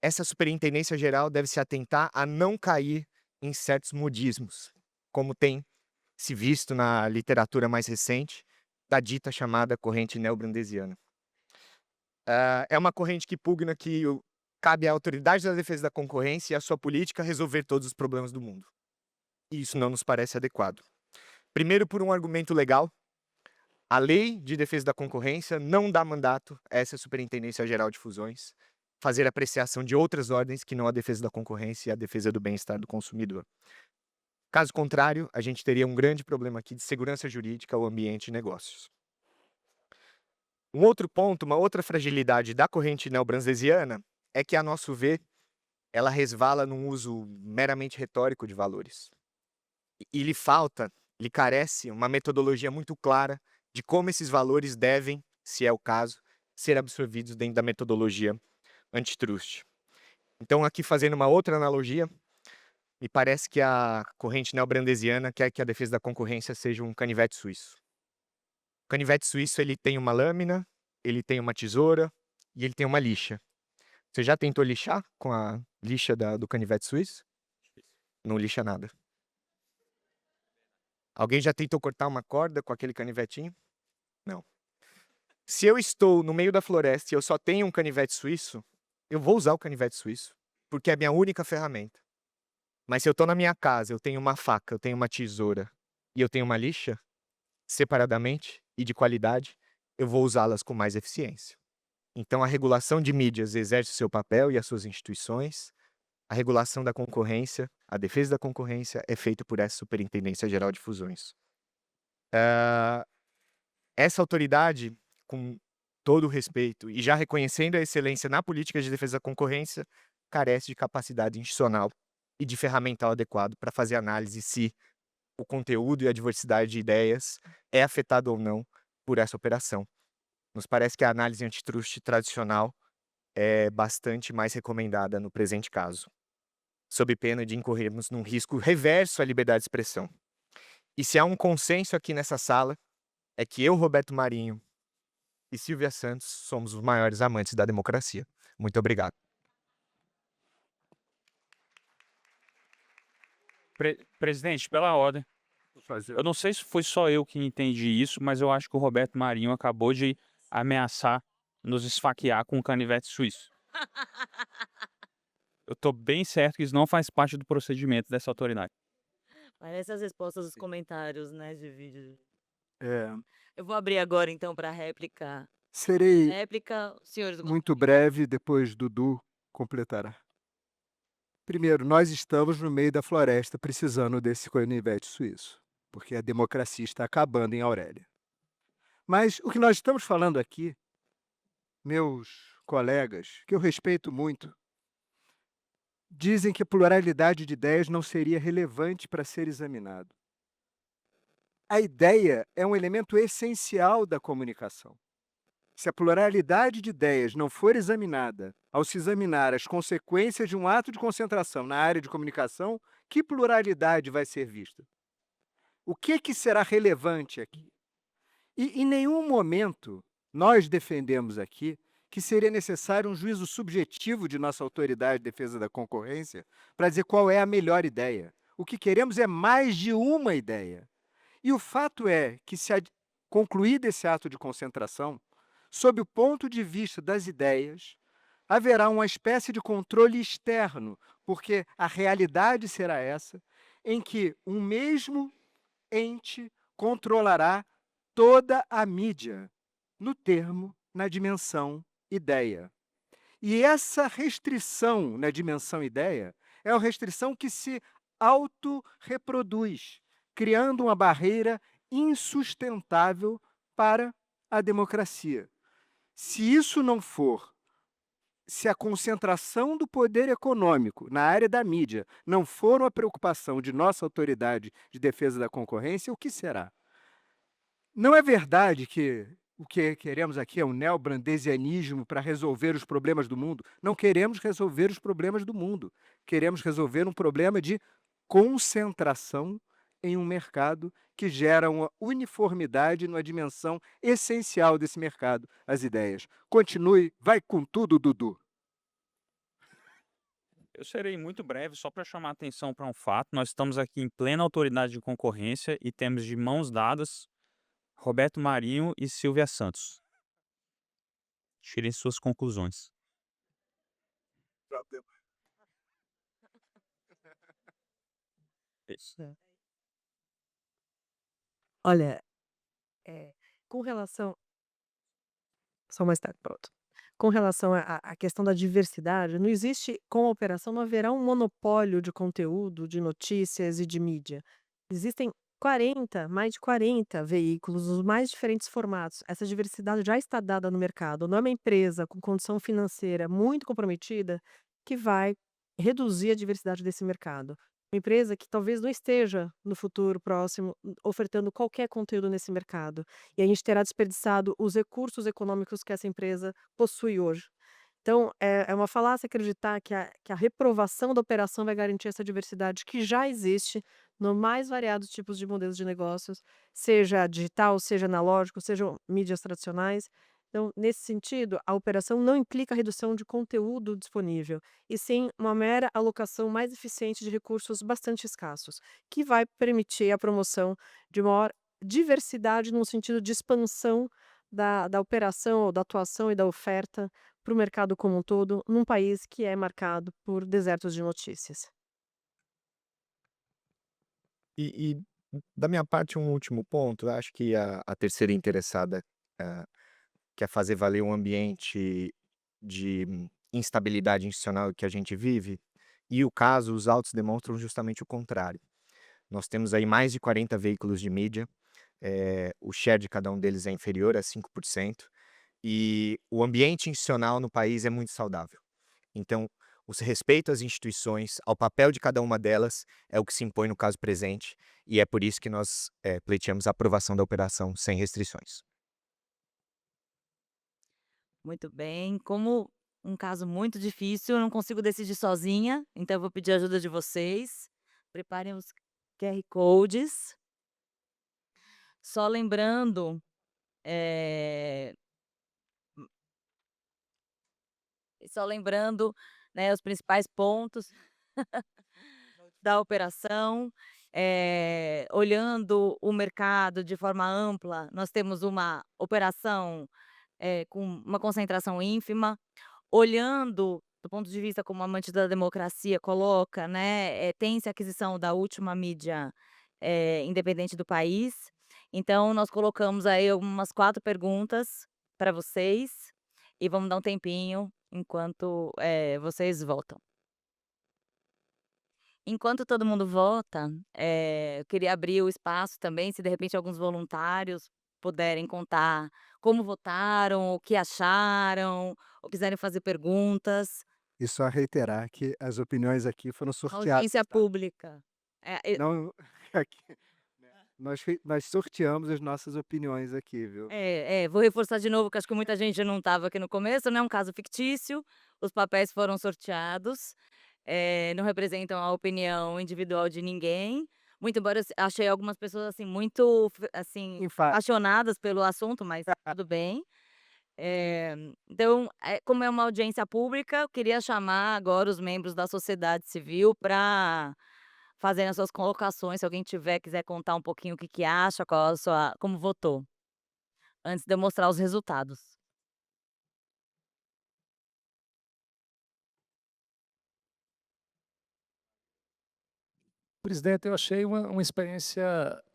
essa Superintendência Geral deve se atentar a não cair em certos modismos, como tem se visto na literatura mais recente, da dita chamada corrente neobrandesiana. É uma corrente que pugna que cabe à autoridade da defesa da concorrência e à sua política resolver todos os problemas do mundo. E isso não nos parece adequado. Primeiro, por um argumento legal, a Lei de Defesa da Concorrência não dá mandato a essa Superintendência Geral de Fusões fazer apreciação de outras ordens que não a defesa da concorrência e a defesa do bem-estar do consumidor. Caso contrário, a gente teria um grande problema aqui de segurança jurídica ao ambiente de negócios. Um outro ponto, uma outra fragilidade da corrente neobrandesiana é que, a nosso ver, ela resvala num uso meramente retórico de valores. E lhe carece uma metodologia muito clara de como esses valores devem, se é o caso, ser absorvidos dentro da metodologia antitruste. Então, aqui fazendo uma outra analogia, me parece que a corrente neobrandesiana quer que a defesa da concorrência seja um canivete suíço. O canivete suíço ele tem uma lâmina, ele tem uma tesoura e ele tem uma lixa. Você já tentou lixar com a lixa do canivete suíço? Não lixa nada. Alguém já tentou cortar uma corda com aquele canivetinho? Não. Se eu estou no meio da floresta e eu só tenho um canivete suíço, eu vou usar o canivete suíço, porque é a minha única ferramenta. Mas se eu estou na minha casa, eu tenho uma faca, eu tenho uma tesoura e eu tenho uma lixa, separadamente e de qualidade, eu vou usá-las com mais eficiência. Então, a regulação de mídias exerce o seu papel e as suas instituições. A regulação da concorrência, a defesa da concorrência é feita por essa Superintendência Geral de Fusões. Essa autoridade, com todo o respeito e já reconhecendo a excelência na política de defesa da concorrência, carece de capacidade institucional e de ferramental adequado para fazer análise se o conteúdo e a diversidade de ideias é afetado ou não por essa operação. Nos parece que a análise antitruste tradicional é bastante mais recomendada no presente caso, sob pena de incorrermos num risco reverso à liberdade de expressão. E se há um consenso aqui nessa sala, é que eu, Roberto Marinho e Silvia Santos somos os maiores amantes da democracia. Muito obrigado. Presidente, pela ordem. Eu não sei se foi só eu que entendi isso, mas eu acho que o Roberto Marinho acabou de ameaçar nos esfaquear com um canivete suíço. Eu tô bem certo que isso não faz parte do procedimento dessa autoridade. Parece as respostas dos comentários, né, de vídeo. É, Eu vou abrir agora, então, para réplica. serei Réplica, senhores do muito breve, depois Dudu completará. Primeiro, nós estamos no meio da floresta precisando desse canivete suíço, porque a democracia está acabando em Aurélia. Mas o que nós estamos falando aqui, meus colegas, que eu respeito muito, dizem que a pluralidade de ideias não seria relevante para ser examinado. A ideia é um elemento essencial da comunicação. Se a pluralidade de ideias não for examinada ao se examinar as consequências de um ato de concentração na área de comunicação, que pluralidade vai ser vista? O que será relevante aqui? E em nenhum momento nós defendemos aqui que seria necessário um juízo subjetivo de nossa autoridade de defesa da concorrência para dizer qual é a melhor ideia. O que queremos é mais de uma ideia. E o fato é que, se concluído esse ato de concentração, sob o ponto de vista das ideias, haverá uma espécie de controle externo, porque a realidade será essa, em que um mesmo ente controlará toda a mídia, no termo, na dimensão ideia. E essa restrição na dimensão ideia é uma restrição que se autorreproduz, criando uma barreira insustentável para a democracia. Se isso não for, se a concentração do poder econômico na área da mídia não for uma preocupação de nossa autoridade de defesa da concorrência, o que será? Não é verdade que o que queremos aqui é um neobrandesianismo para resolver os problemas do mundo. Não queremos resolver os problemas do mundo. Queremos resolver um problema de concentração em um mercado que gera uma uniformidade numa dimensão essencial desse mercado, as ideias. Continue, vai com tudo, Dudu. Eu serei muito breve, só para chamar a atenção para um fato. Nós estamos aqui em plena autoridade de concorrência e temos de mãos dadas Roberto Marinho e Silvia Santos. Tirem suas conclusões. Isso. Olha, com relação só mais tarde, pronto. Com relação à questão da diversidade, não existe com a operação não haverá um monopólio de conteúdo, de notícias e de mídia. Existem 40, mais de 40 veículos, os mais diferentes formatos. Essa diversidade já está dada no mercado. Não é uma empresa com condição financeira muito comprometida que vai reduzir a diversidade desse mercado. Uma empresa que talvez não esteja no futuro próximo ofertando qualquer conteúdo nesse mercado. E a gente terá desperdiçado os recursos econômicos que essa empresa possui hoje. Então, é uma falácia acreditar que a reprovação da operação vai garantir essa diversidade que já existe no mais variados tipos de modelos de negócios, seja digital, seja analógico, sejam mídias tradicionais. Então, nesse sentido, a operação não implica a redução de conteúdo disponível, e sim uma mera alocação mais eficiente de recursos bastante escassos, que vai permitir a promoção de maior diversidade no sentido de expansão da operação, ou da atuação e da oferta para o mercado como um todo, num país que é marcado por desertos de notícias. E da minha parte, um último ponto, eu acho que a terceira interessada ah, quer fazer valer um ambiente de instabilidade institucional que a gente vive, e o caso, os autos demonstram justamente o contrário. Nós temos aí mais de 40 veículos de mídia, o share de cada um deles é inferior a 5%, e o ambiente institucional no país é muito saudável. Então, o respeito às instituições, ao papel de cada uma delas, é o que se impõe no caso presente, e é por isso que nós pleiteamos a aprovação da operação sem restrições. Muito bem. Como um caso muito difícil, eu não consigo decidir sozinha, então eu vou pedir a ajuda de vocês. Preparem os QR codes. Só lembrando, eh, né, os principais pontos da operação. Olhando o mercado de forma ampla, nós temos uma operação, com uma concentração ínfima. Olhando do ponto de vista como amante da democracia coloca, né, tem-se a aquisição da última mídia, independente do país. Então nós colocamos aí umas 4 perguntas para vocês, e vamos dar um tempinho enquanto, vocês votam. Enquanto todo mundo vota, eu queria abrir o espaço também, se de repente alguns voluntários puderem contar como votaram, o que acharam, ou quiserem fazer perguntas. E só reiterar que as opiniões aqui foram sorteadas, Audiência tá? pública. Não, aqui, né, nós sorteamos as nossas opiniões aqui, viu? Vou reforçar de novo que acho que muita gente não estava aqui no começo, não é um caso fictício, os papéis foram sorteados, não representam a opinião individual de ninguém, muito embora eu achei algumas pessoas, assim, muito assim, Enfa apaixonadas pelo assunto, mas tudo bem. Então, como é uma audiência pública, eu queria chamar agora os membros da sociedade civil para fazerem as suas colocações, se alguém quiser contar um pouquinho o que que acha, qual a sua como votou. Antes de eu mostrar os resultados. Presidente, eu achei uma experiência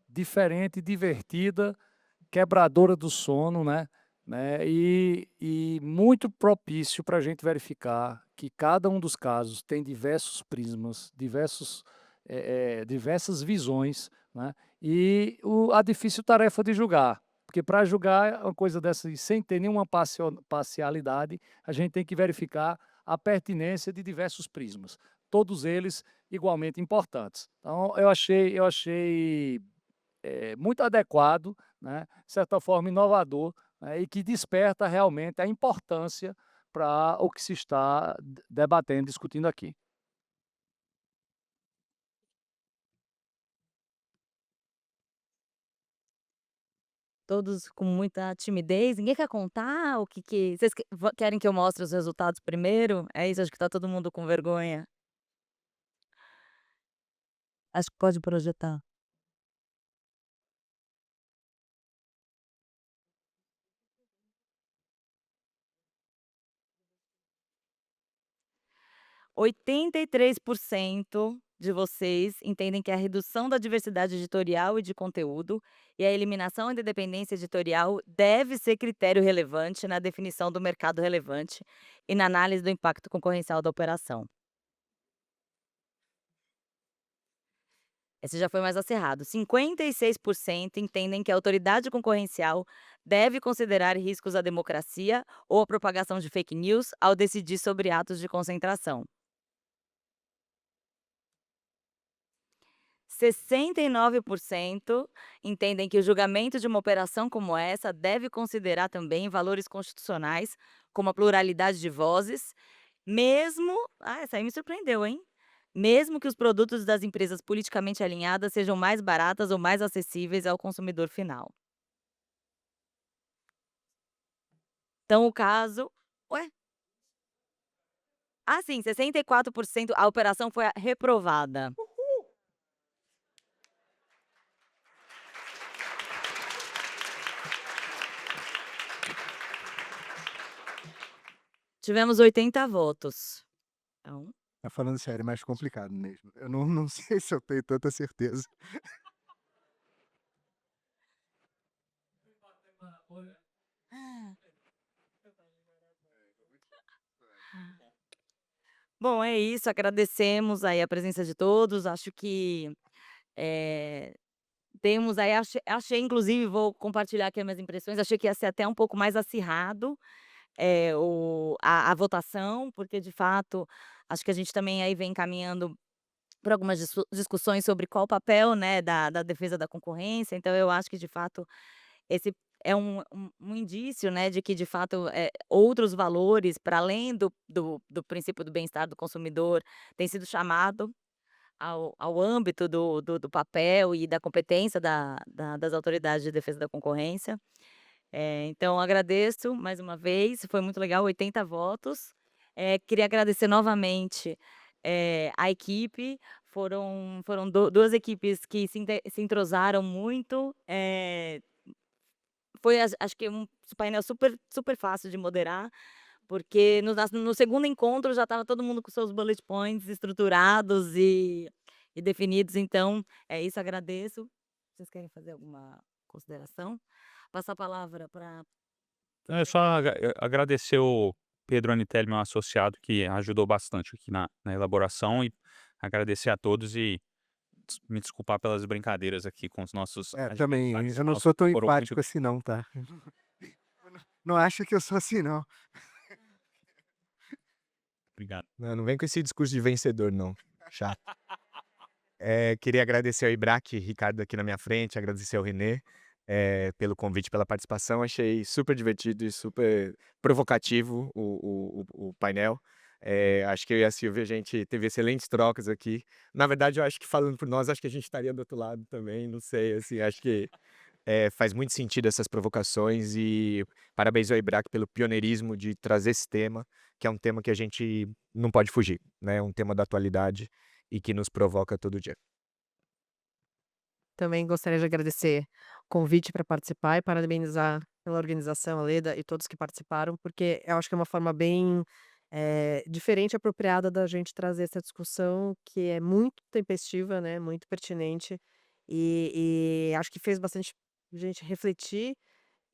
diferente, divertida, quebradora do sono, né, e muito propício para a gente verificar que cada um dos casos tem diversos prismas, diversas visões, né, e a difícil tarefa de julgar, porque para julgar uma coisa dessa e sem ter nenhuma parcialidade, a gente tem que verificar a pertinência de diversos prismas, todos eles igualmente importantes. Então eu achei muito adequado, né, de certa forma inovador, né, e que desperta realmente a importância para o que se está debatendo, discutindo aqui. Todos com muita timidez, ninguém quer contar o que que vocês querem que eu mostre os resultados primeiro? É isso, acho que tá todo mundo com vergonha. Acho que pode projetar. Oitenta e três por cento de vocês entendem que a redução da diversidade editorial e de conteúdo e a eliminação da independência editorial deve ser critério relevante na definição do mercado relevante e na análise do impacto concorrencial da operação. Esse já foi mais acirrado. 56% entendem que a autoridade concorrencial deve considerar riscos à democracia ou a propagação de fake news ao decidir sobre atos de concentração. 69% entendem que o julgamento de uma operação como essa deve considerar também valores constitucionais, como a pluralidade de vozes, mesmo essa aí me surpreendeu, hein. Mesmo que os produtos das empresas politicamente alinhadas sejam mais baratas ou mais acessíveis ao consumidor final. Então o caso ué? Ah, sim, 64% a operação foi reprovada. Tivemos 80 votos. Então Tá falando sério, é mais complicado mesmo. Eu não sei se eu tenho tanta certeza. bom, é isso, agradecemos aí a presença de todos, acho que, eh, temos aí achei inclusive vou compartilhar aqui as minhas impressões, achei que ia ser até um pouco mais acirrado, a votação, porque de fato, acho que a gente também aí vem caminhando por algumas discussões sobre qual o papel, né, da defesa da concorrência, então eu acho que de fato esse é um indício, né, de que de fato, outros valores para além do princípio do bem-estar do consumidor, tem sido chamado ao âmbito do papel e da competência das autoridades de defesa da concorrência. Então agradeço mais uma vez, foi muito legal, 80 votos. Queria agradecer novamente, a equipe, foram 2 equipes que se entrosaram muito, foi acho que um painel super fácil de moderar, porque no segundo encontro já estava todo mundo com seus bullet points estruturados e definidos, então é isso, agradeço. Vocês querem fazer alguma consideração? Passar a palavra para É só agradecer o Pedro Anitelli, meu associado, que ajudou bastante aqui na elaboração, e agradecer a todos e me desculpar pelas brincadeiras aqui com os nossos Também, adversários, eu não nós sou tão foram muito empático assim não, tá? Não acha que eu sou assim não. obrigado. Não vem com esse discurso de vencedor, não. Chato. Queria agradecer ao Ibraque, Ricardo aqui na minha frente, agradecer ao Renê pelo convite, pela participação. Achei super divertido e super provocativo o painel. Acho que eu e a Silvia, a gente teve excelentes trocas aqui. Na verdade, eu acho que falando por nós, acho que a gente estaria do outro lado também, não sei, assim, acho que faz muito sentido essas provocações e parabéns ao Ibraque pelo pioneirismo de trazer esse tema, que é um tema que a gente não pode fugir, né? É um tema da atualidade e que nos provoca todo dia. Também gostaria de agradecer o convite para participar e parabenizar pela organização, a Leda e todos que participaram, porque eu acho que é uma forma bem, diferente e apropriada da gente trazer essa discussão que é muito tempestiva, né, muito pertinente, e acho que fez bastante gente refletir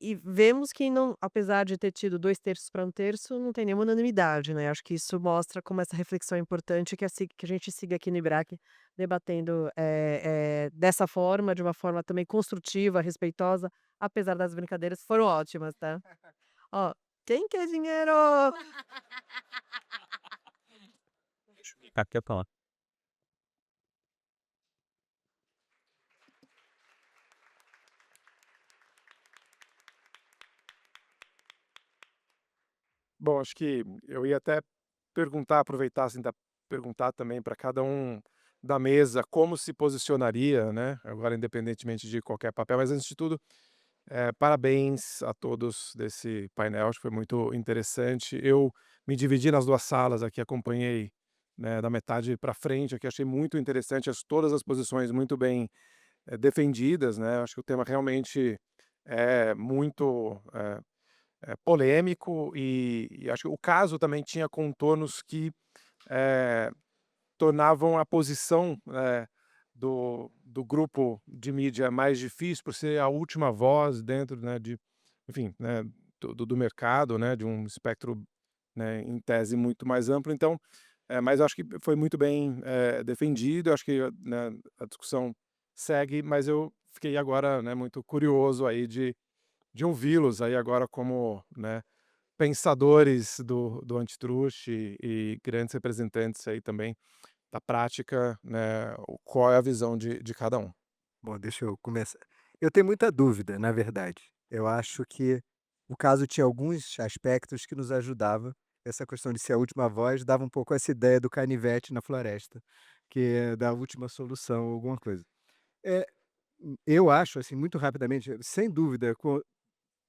e vemos que não, apesar de ter tido 2/3 para 1/3, não tem nenhuma unanimidade, né, acho que isso mostra como essa reflexão é importante, que a gente siga aqui no IBRAC debatendo, dessa forma, de uma forma também construtiva, respeitosa, apesar das brincadeiras, foram ótimas, tá. Ó, quem quer dinheiro? Ricardo quer falar. Bom, acho que eu ia até aproveitar assim, perguntar também para cada um da mesa como se posicionaria, né? Agora, independentemente de qualquer papel, mas antes de tudo, parabéns a todos desse painel, acho que foi muito interessante. Eu me dividi nas duas salas aqui, acompanhei, né, da metade para frente, aqui achei muito interessante todas as posições muito bem defendidas, né? Acho que o tema realmente é muito polêmico e acho que o caso também tinha contornos que eh, tornavam a posição do grupo de mídia mais difícil por ser a última voz dentro, né, enfim, né, do mercado, né, de um espectro, né, em tese muito mais amplo. Então, mas eu acho que foi muito bem defendido. Eu acho que, né, a discussão segue, mas eu fiquei agora, né, muito curioso aí de ouvi-los aí agora como, né, pensadores do antitruste e grandes representantes aí também da prática, né, qual é a visão de cada um. Bom, deixa eu começar. Eu tenho muita dúvida, na verdade. Eu acho que o caso tinha alguns aspectos que nos ajudava. Essa questão de ser a última voz dava um pouco essa ideia do canivete na floresta, que é da última solução, alguma coisa. É, eu acho, assim, muito rapidamente, sem dúvida,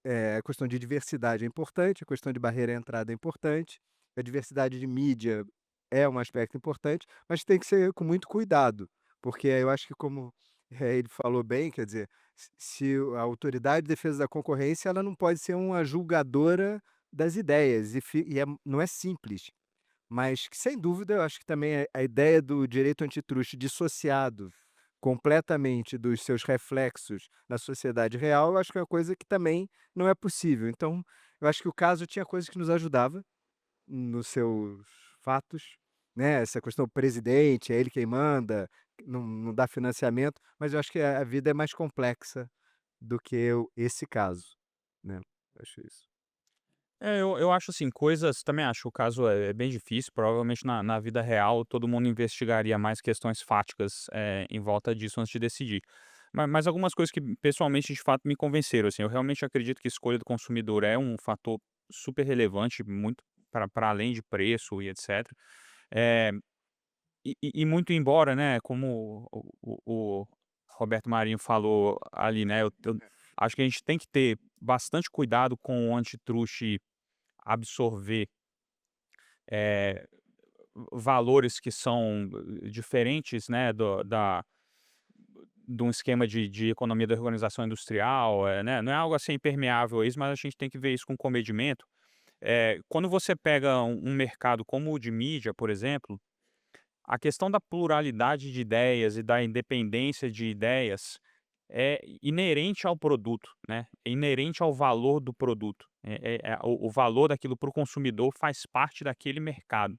a questão de diversidade é importante, a questão de barreira à entrada é importante, a diversidade de mídia é um aspecto importante, mas tem que ser com muito cuidado, porque eu acho que como, ele falou bem, quer dizer, se a Autoridade de Defesa da Concorrência, ela não pode ser uma julgadora das ideias não é simples, mas que sem dúvida eu acho que também a ideia do direito antitruste dissociado completamente dos seus reflexos na sociedade real, eu acho que é uma coisa que também não é possível. Então, eu acho que o caso tinha coisas que nos ajudava nos seus fatos, né, essa questão do presidente, é ele quem manda, não dá financiamento, mas eu acho que a vida é mais complexa do que esse caso, né, eu acho isso. Eu acho assim, coisas também acho, o caso é bem difícil, provavelmente na vida real todo mundo investigaria mais questões fáticas, em volta disso antes de decidir. Mas algumas coisas que pessoalmente de fato me convenceram, assim, eu realmente acredito que a escolha do consumidor é um fator super relevante, muito para além de preço e etcétera. Eh, e muito embora, né, como o Roberto Marinho falou ali, né, eu acho que a gente tem que ter bastante cuidado com o antitruste absorver, eh, valores que são diferentes, né, de um esquema de economia da organização industrial, né, não é algo assim impermeável a isso, mas a gente tem que ver isso com comedimento. Quando você pega um mercado como o de mídia, por exemplo, a questão da pluralidade de ideias e da independência de ideias é inerente ao produto, né, é inerente ao valor do produto. O valor daquilo para o consumidor faz parte daquele mercado.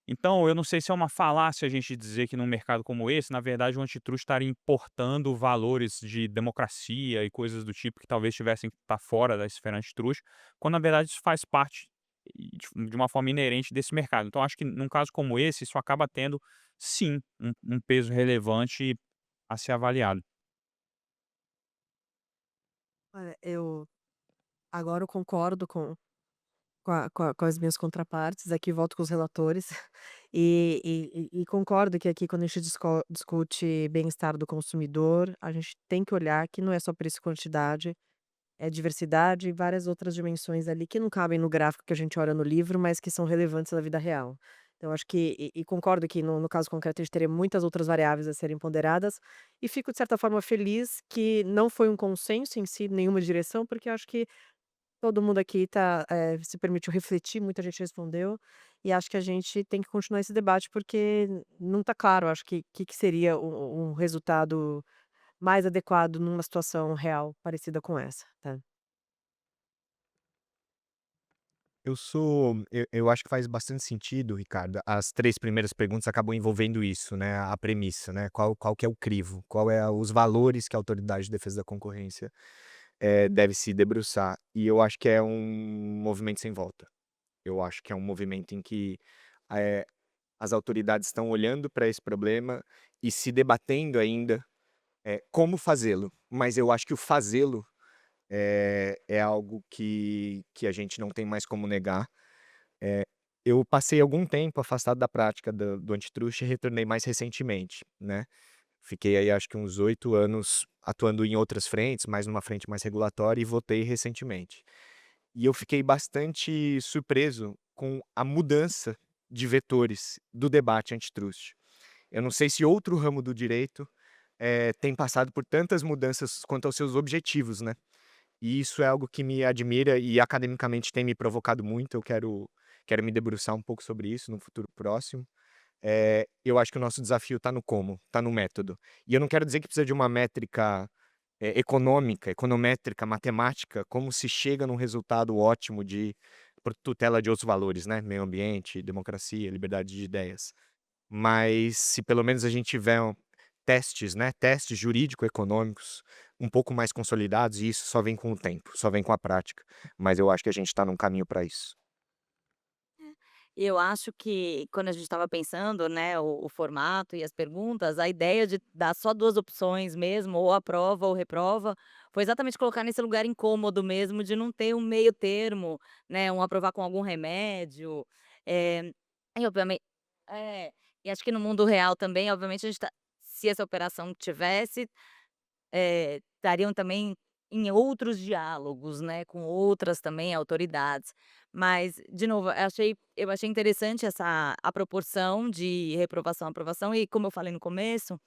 Então, eu não sei se é uma falácia a gente dizer que num mercado como esse, na verdade, o antitruste estaria importando valores de democracia e coisas do tipo que talvez tivessem que estar fora da esfera antitruste, quando na verdade isso faz parte de uma forma inerente desse mercado. Então, acho que num caso como esse, isso acaba tendo, sim, um peso relevante a ser avaliado. Olha, agora eu concordo com as minhas contrapartes, aqui volto com os relatores, e concordo que aqui quando a gente discute bem-estar do consumidor, a gente tem que olhar que não é só preço e quantidade, é diversidade e várias outras dimensões ali que não cabem no gráfico que a gente olha no livro, mas que são relevantes na vida real. Então acho que concordo que no caso concreto a gente teria muitas outras variáveis a serem ponderadas, e fico de certa forma feliz que não foi um consenso em si, nenhuma direção, porque eu acho que todo mundo aqui se permitiu refletir, muita gente respondeu, e acho que a gente tem que continuar esse debate, porque não está claro, acho que seria um resultado mais adequado numa situação real parecida com essa, tá. Eu acho que faz bastante sentido, Ricardo. As 3 primeiras perguntas acabam envolvendo isso, né, a premissa, né, qual que é o crivo, qual é os valores que a Autoridade de Defesa da Concorrência, deve se debruçar. E eu acho que é um movimento sem volta. Eu acho que é um movimento em que, eh, as autoridades estão olhando para esse problema e se debatendo ainda, como fazê-lo. Mas eu acho que o fazê-lo, é algo que a gente não tem mais como negar. Eu passei algum tempo afastado da prática do antitruste e retornei mais recentemente, né. Fiquei aí acho que uns 8 anos atuando em outras frentes, mais numa frente mais regulatória, e voltei recentemente. E eu fiquei bastante surpreso com a mudança de vetores do debate antitruste. Eu não sei se outro ramo do direito, tem passado por tantas mudanças quanto aos seus objetivos, né. E isso é algo que me admira e academicamente tem me provocado muito. Eu quero me debruçar um pouco sobre isso no futuro próximo. Eu acho que o nosso desafio está no como, está no método. E eu não quero dizer que precisa de uma métrica, econômica, econométrica, matemática, como se chega num resultado ótimo de por tutela de outros valores, né, meio ambiente, democracia, liberdade de ideias. Mas se pelo menos a gente tiver testes, né, testes jurídico-econômicos um pouco mais consolidados, e isso só vem com o tempo, só vem com a prática, mas eu acho que a gente está num caminho para isso. E eu acho que quando a gente estava pensando, né, o formato e as perguntas, a ideia de dar só 2 opções mesmo, ou aprova ou reprova, foi exatamente colocar nesse lugar incômodo mesmo de não ter um meio termo, né, um aprovar com algum remédio, eh, e obviamente é, e acho que no mundo real também, obviamente, a gente se essa operação tivesse, estariam também em outros diálogos, né, com outras também autoridades. Mas, de novo, eu achei interessante a proporção de reprovação, aprovação e, como eu falei no começo,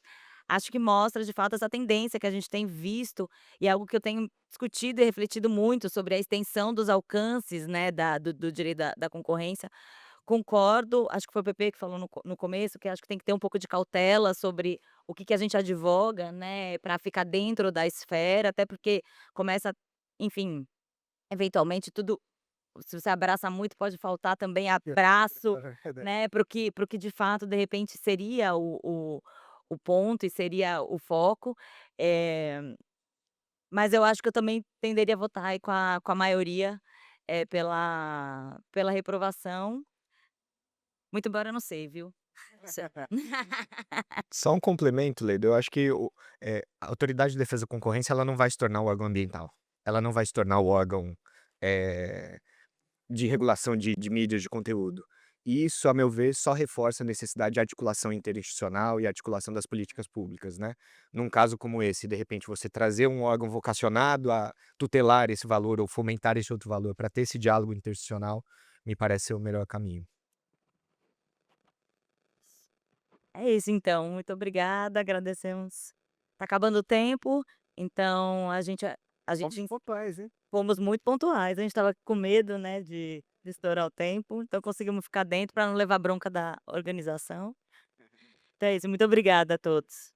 acho que mostra de fato essa tendência que a gente tem visto e é algo que eu tenho discutido e refletido muito sobre a extensão dos alcances, né, do direito da concorrência. Concordo, acho que foi o PP que falou no começo, que acho que tem que ter um pouco de cautela sobre o que a gente advoga, né, para ficar dentro da esfera, até porque começa, enfim, eventualmente tudo, se você abraça muito, pode faltar também abraço, né, para o que de fato, de repente, seria o ponto e seria o foco. Eh, mas eu acho que eu também tenderia a votar aí com a maioria, pela reprovação. Muito embora eu não sei, viu. Se Só um complemento, Leida, eu acho que a Autoridade de Defesa da Concorrência, ela não vai se tornar o órgão ambiental, ela não vai se tornar o órgão, eh, de regulação de mídias de conteúdo. E isso, a meu ver, só reforça a necessidade de articulação interinstitucional e articulação das políticas públicas, né. Num caso como esse, de repente, você trazer um órgão vocacionado a tutelar esse valor ou fomentar esse outro valor para ter esse diálogo interinstitucional, me parece ser o melhor caminho. É isso então, muito obrigada, agradecemos. Tá acabando o tempo, então a gente Vamos pontuais, hein? fomos muito pontuais, a gente estava com medo, né, de estourar o tempo, então conseguimos ficar dentro para não levar bronca da organização. Então é isso, muito obrigada a todos.